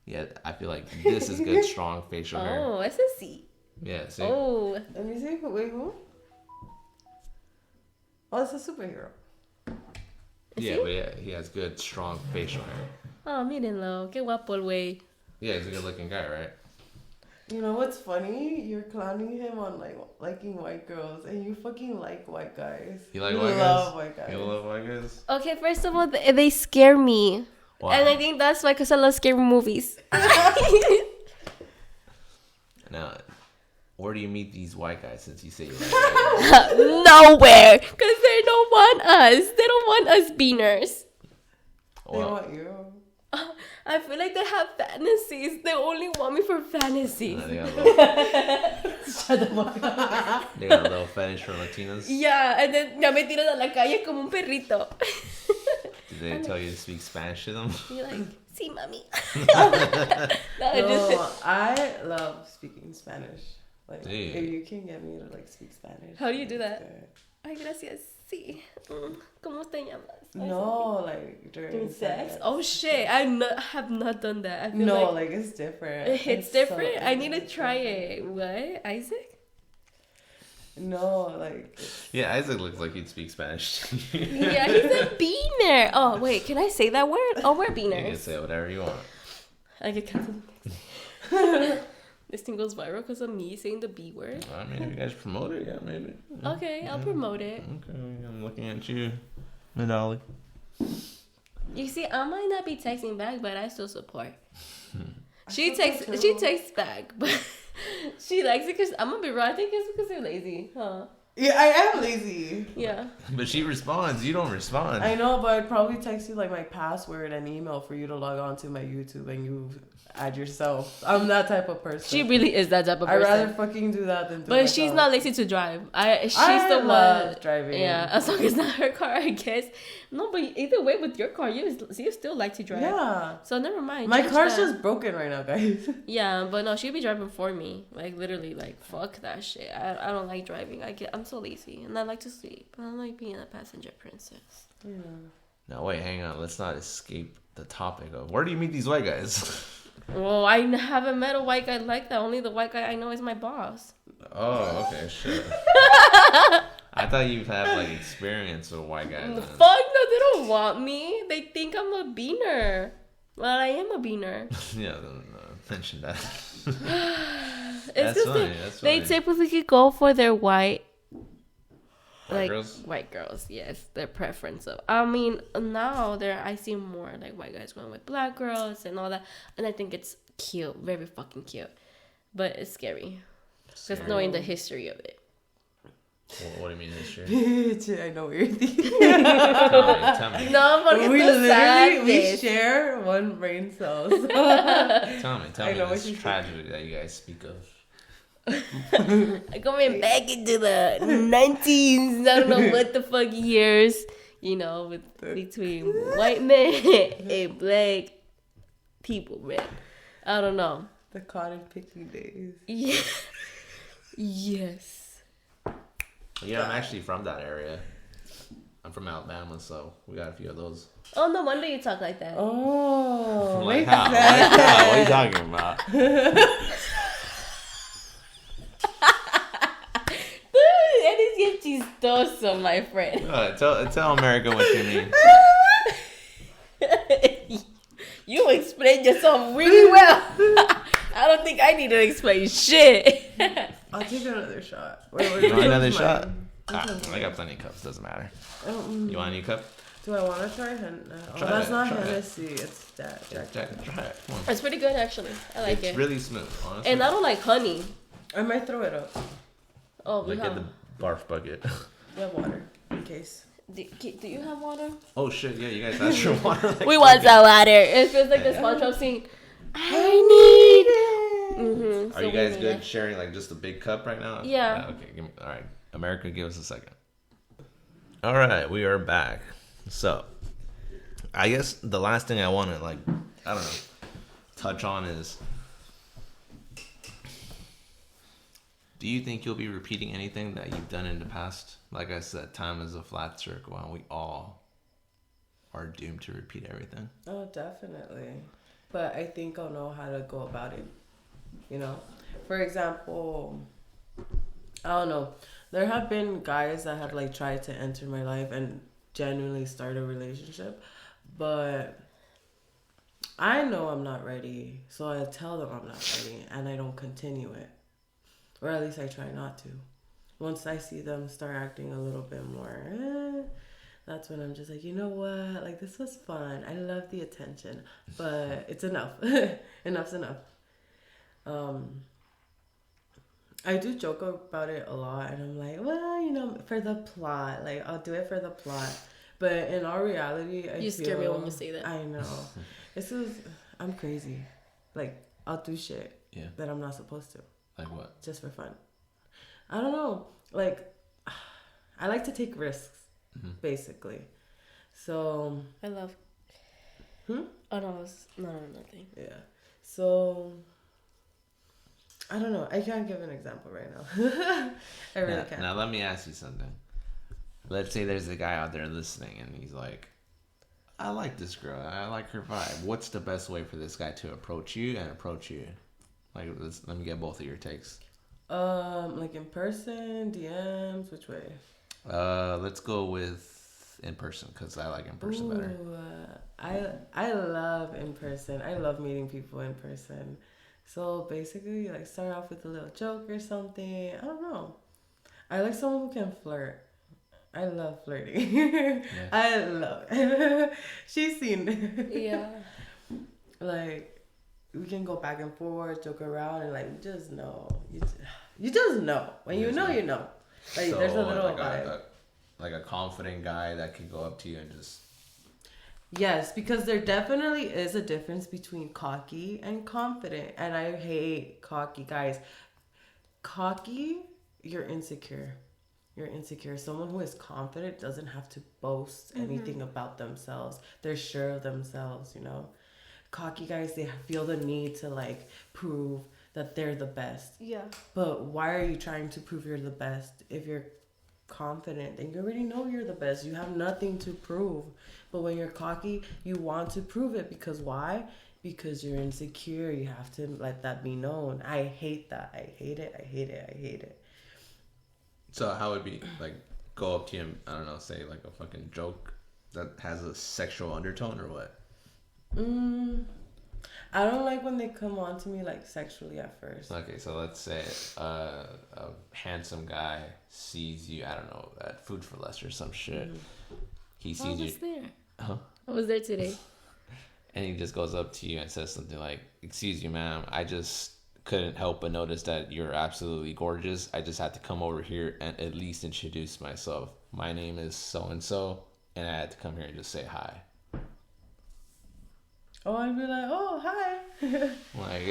yeah, I feel like this is good, strong facial hair. Oh, it's a C. Yeah, see. Oh, Let me see. Wait, who? Oh, it's a superhero. Yeah, he? but yeah, he has good, strong facial hair. oh, mírenlo. Qué guapo el güey. Yeah, he's a good-looking guy, right? You know what's funny? You're clowning him on like liking white girls, and you fucking like white guys. You like you white love guys? white guys. You love white guys? Okay, first of all, they scare me. Wow. And I think that's why, because I love scary movies. Now, where do you meet these white guys since you say you like white guys? Nowhere. Because they don't want us. They don't want us beaners. They Well, want you. I feel like they have fantasies. They only want me for fantasies. they got a little, Shut the fuck up. they got a little fetish for Latinas. Yeah, and then ya me tiran a la calle como un perrito. Did they tell you to speak Spanish to them? You're like, sí, mami. No, I love speaking Spanish. Like, Dude. if you can get me to like speak Spanish. How do you do it's that? Ay, gracias. Sí. ¿Cómo te llamas? good. No, like During during sex? sex. Oh shit, I have not done that. I feel No, like like it's different. it's so different. I need to different. try it. What, Isaac? No, like Yeah, Isaac looks like he'd speak Spanish. You Yeah, he's a beaner. Oh wait, can I say that word? Oh, we're can beaners. say whatever you want. I get canceled. This thing goes viral because of me saying the B word. I mean, if you guys promote it, yeah, maybe. Okay, I'll promote it. Okay, I'm looking at you, Madali. You see, I might not be texting back, but I still support. She support texts. too. She texts back, but she likes it because I'm gonna be right. I think it's because you're lazy, huh? yeah, I am lazy. Yeah. But she responds. You don't respond. I know, but I'd probably text you like my password and email for you to log on to my YouTube and you add yourself. I'm that type of person. She really is that type of I'd person. rather fucking do that than do But she's myself. not lazy to drive. She's I the love one driving. Yeah, as long as it's not her car, I guess. No, but either way, with your car, you still like to drive. Yeah. So never mind. My change car's that. just broken right now, guys. Yeah, but no, she'll be driving for me. Like literally, like fuck that shit. I don't like driving. I'm so lazy, and I like to sleep. I don't like being a passenger princess. Yeah. No, wait, hang on. Let's not escape the topic of where do you meet these white guys? Well, I haven't met a white guy like that. Only the white guy I know is my boss. Oh, okay, sure. I thought you've had like experience with white guys. then. Fuck no, they don't want me. They think I'm a beaner. Well, I am a beaner. Yeah, mention that. It's That's just funny. that That's they funny. typically go for their white Girls. white girls, yes, their preference of. I mean, now I see more like white guys going with black girls and all that, and I think it's cute, very fucking cute, but it's scary just knowing the history of it. What do you mean history? Bitch, I know what you're thinking. Tell me. No, porque we tú literally we sabes. share one brain cell. So. Tell me I know what this you tragedy that you guys speak of. Going back into the 19s, I don't know what the fuck years, between white men and black people, man. I don't know. The cotton picking days. Yeah. Yes. Yeah, I'm actually from that area. I'm from Alabama, so we got a few of those. Oh, no wonder you talk like that. Oh, Like makes how? sense. Like how? What are you talking about? chistoso, my friend. Tell America what you mean. You explained yourself really well. I don't think I need to explain shit. I'll take another shot. Wait, You want another shot? Which I got plenty of cups. Doesn't matter. one's You want a new cup? Do I want to try Hennessy? Oh, Try that's it, not try it. Hennessy. It's Jack. Try it. Come on. It's pretty good, actually. I like It's it. really smooth, honestly. And I don't like honey. I might throw it up. Oh, we Like have. get the barf bucket. We have water in case. Do you have water? Oh shit! Yeah, you guys asked for water. Like, We want some water. It feels like the SpongeBob scene. I need it. Are you guys good sharing like just a big cup right now? Yeah. Okay. All right. America, give us a second. All right, we are back. So, I guess the last thing I want to touch on is, do you think you'll be repeating anything that you've done in the past? Like I said, time is a flat circle, and we all are doomed to repeat everything. Oh, definitely. But I think I'll know how to go about it. You know? For example, I don't know. There have been guys that have like tried to enter my life and genuinely start a relationship. But I know I'm not ready. So I tell them I'm not ready and I don't continue it. Or at least I try not to. Once I see them start acting a little bit more, that's when I'm just like, you know what? Like, this was fun. I love the attention. But it's enough. Enough's enough. I do joke about it a lot. And I'm like, well, you know, for the plot. Like, I'll do it for the plot. But in all reality, You scare me when you say that. I know. I'm crazy. Like, I'll do shit that I'm not supposed to. Like what? Just for fun. I don't know. Like, I like to take risks, basically. So. I love. Oh no, nothing. Yeah. So. I don't know. I can't give an example right now. I really can't. Now let me ask you something. Let's say there's a guy out there listening, and he's like, "I like this girl. I like her vibe. What's the best way for this guy to approach you and approach you?" Like, let me get both of your takes. Like in person, DMs, which way? Let's go with in person because I like in person better. I love in person. I love meeting people in person. So basically, like start off with a little joke or something. I don't know. I like someone who can flirt. I love flirting. Yeah. I love it. She's seen it. Yeah. Like. We can go back and forth, joke around, and like you just know. You just know. When you know, you know. Like So, there's a little vibe. Like a confident guy that can go up to you and just. Yes, because there definitely is a difference between cocky and confident, and I hate cocky guys. Cocky, you're insecure. You're insecure. Someone who is confident doesn't have to boast anything about themselves. They're sure of themselves, you know. Cocky guys, they feel the need to like prove that they're the best. Yeah. But why are you trying to prove you're the best if you're confident and you already know you're the best? You have nothing to prove. But when you're cocky, you want to prove it because why? Because you're insecure. You have to let that be known. I hate that. I hate it. I hate it. I hate it. So how would be like go up to him? I don't know, say like a fucking joke that has a sexual undertone or what? I don't like when they come on to me like sexually at first. Okay, so let's say a handsome guy sees you, I don't know, at Food for Less or some shit. He sees you. I was there. Huh? I was there today. And he just goes up to you and says something like, "Excuse you, ma'am, I just couldn't help but notice that you're absolutely gorgeous. I just had to come over here and at least introduce myself. My name is so-and-so, and I had to come here and just say hi." Oh, I'd be like, "Oh, hi." Like,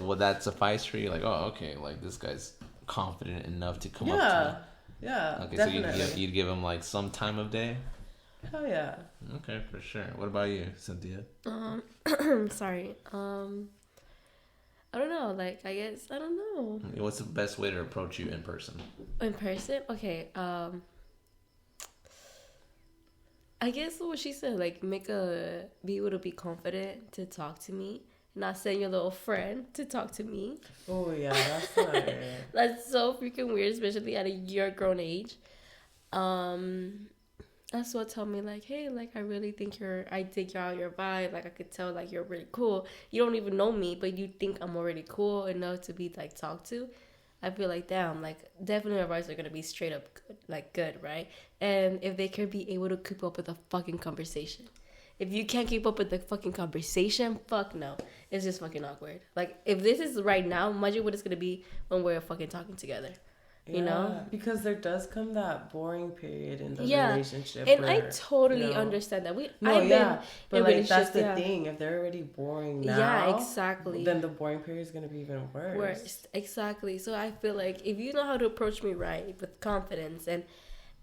would that suffice for you? Like, oh, okay, like this guy's confident enough to come up to me. Yeah, Okay, definitely. so you'd give him like some time of day? Hell yeah. Okay, for sure. What about you, Cynthia? Sorry. I don't know. Like, I guess I don't know. What's the best way to approach you in person? In person, okay. I guess what she said, like, be able to be confident to talk to me, not send your little friend to talk to me. Oh yeah, that's not it. That's so freaking weird, especially at your grown age. That's what told me like, hey, like I really think I dig out your vibe. Like I could tell like you're really cool. You don't even know me, but you think I'm already cool enough to be like talked to. I feel like damn, like definitely our vibes are gonna be straight up good, like good, right? And if they can be able to keep up with the fucking conversation. If you can't keep up with the fucking conversation, fuck no. It's just fucking awkward. Like, if this is right now, imagine what it's gonna be when we're fucking talking together. You know? Because there does come that boring period in the Yeah. relationship. And where, I totally you know, understand that. but in like that's the yeah. thing. If they're already boring now, yeah, exactly. then the boring period is gonna be even worse. Worst, exactly. So I feel like if you know how to approach me right with confidence and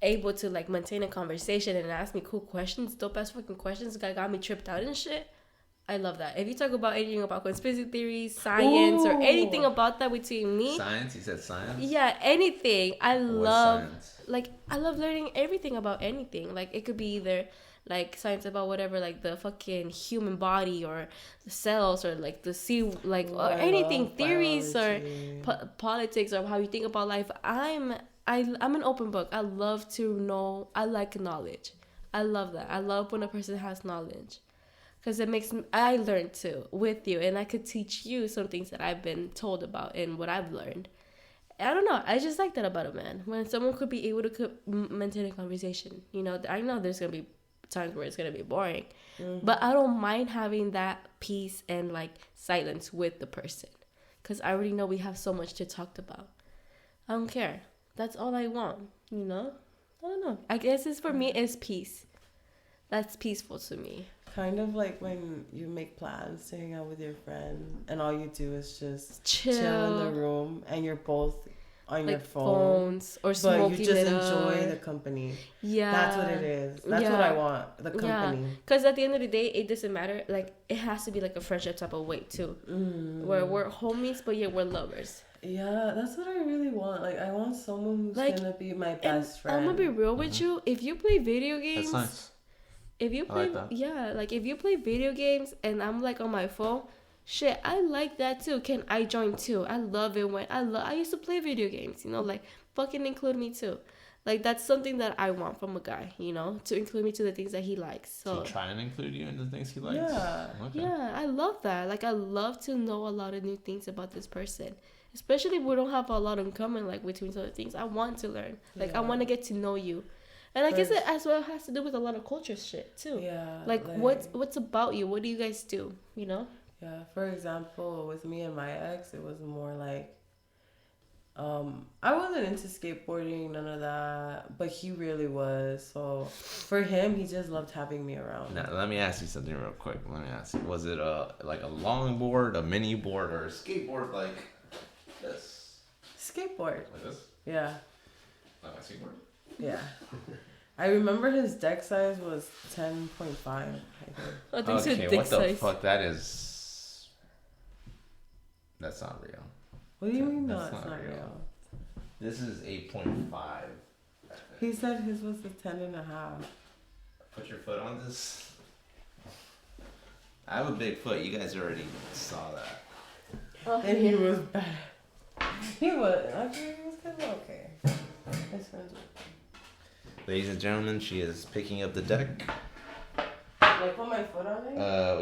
able to like maintain a conversation and ask me cool questions, dope ass fucking questions that got me tripped out and shit, I love that. If you talk about anything about conspiracy theories, science, or anything about that between me, Science? You said science? yeah, anything. I love science? like I love learning everything about anything. Like it could be either like science about whatever, like the fucking human body or the cells or like the sea, like or anything, theories biology. or politics or how you think about life. I'm an open book. I love to know. I like knowledge. I love that. I love when a person has knowledge. Because it makes me, I learn too with you, and I could teach you some things that I've been told about and what I've learned. I don't know. I just like that about a man. When someone could be able to maintain a conversation. You know, I know there's going to be times where it's going to be boring. Mm-hmm. But I don't mind having that peace and like silence with the person. Because I already know we have so much to talk about. I don't care. That's all I want, you know? I don't know. I guess it's for me, it's peace. That's peaceful to me. Kind of like when you make plans to hang out with your friend and all you do is just chill in the room and you're both on like your phones or smoking, but you just enjoy the company. Yeah, that's what it is. That's what I want, the company. Because at the end of the day, it doesn't matter. Like it has to be like a friendship type of way too, where we're homies but yet we're lovers. Yeah, that's what I really want. Like I want someone who's like, gonna be my best friend. I'm gonna be real with you. If you play video games, that's nice. If you play, like if you play video games and I'm like on my phone, shit, I like that too. Can I join too? I love it when I used to play video games, you know, like fucking include me too. Like that's something that I want from a guy, you know, to include me to the things that he likes. So to try and include you in the things he likes. Yeah, okay. Yeah, I love that. Like I love to know a lot of new things about this person. Especially if we don't have a lot in common, like between other things. I want to learn. Like I want to get to know you. And I guess it as well has to do with a lot of culture shit too. Yeah. Like what's about you? What do you guys do? You know? Yeah. For example, with me and my ex, it was more like, I wasn't into skateboarding, none of that, but he really was. So for him, he just loved having me around. Now, let me ask you something real quick. Let me ask you, was it like a longboard, a mini board, or a skateboard like this? Skateboard. Like this? Yeah. Like a skateboard? Yeah. I remember his deck size was 10.5. I think. Okay, what the fuck? That is... That's not real. What do you mean that's not real? This is 8.5. He said his was a 10.5. Put your foot on this. I have a big foot. You guys already saw that. Oh, and he was bad. He was kind of okay. His friends were. Ladies and gentlemen, she is picking up the deck. Like put my foot on it?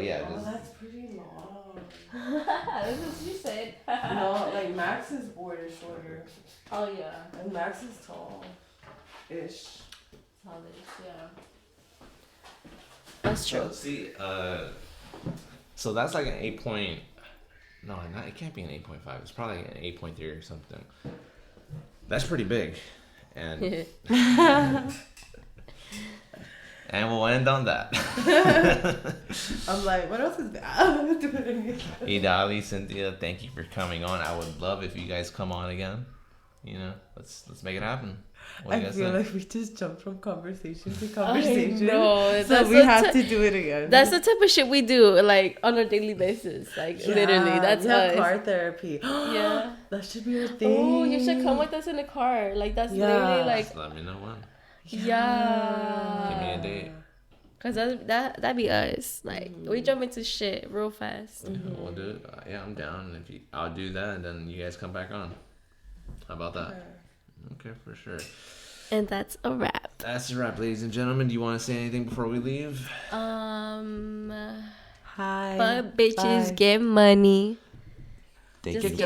Yeah. Oh, that's pretty long. That's what she said. No, like Max's board is shorter. Oh yeah. And Max is tall-ish. Tallish, yeah. That's true. So, see, so that's like an 8 point... No, it can't be an 8.5. It's probably an 8.3 or something. That's pretty big. And and we'll end on that. I'm like, what else is there? Idali, Cynthia, thank you for coming on. I would love if you guys come on again. You know, let's make it happen. I feel like we just jumped from conversation to conversation. No, so we have to do it again. That's the type of shit we do, like on a daily basis. Like literally, that's us. Car therapy. Yeah, that should be our thing. Oh, you should come with us in the car. Like that's literally like. Just let me know when. Yeah. Give me a date. Cause that'd be us. Like we jump into shit real fast. Mm-hmm. We'll do it. Yeah, I'm down. I'll do that, and then you guys come back on. How about that? Okay, for sure. And that's a wrap. That's a wrap, ladies and gentlemen. Do you want to say anything before we leave? Hi. But bitches get money. Thank Just you. kidding.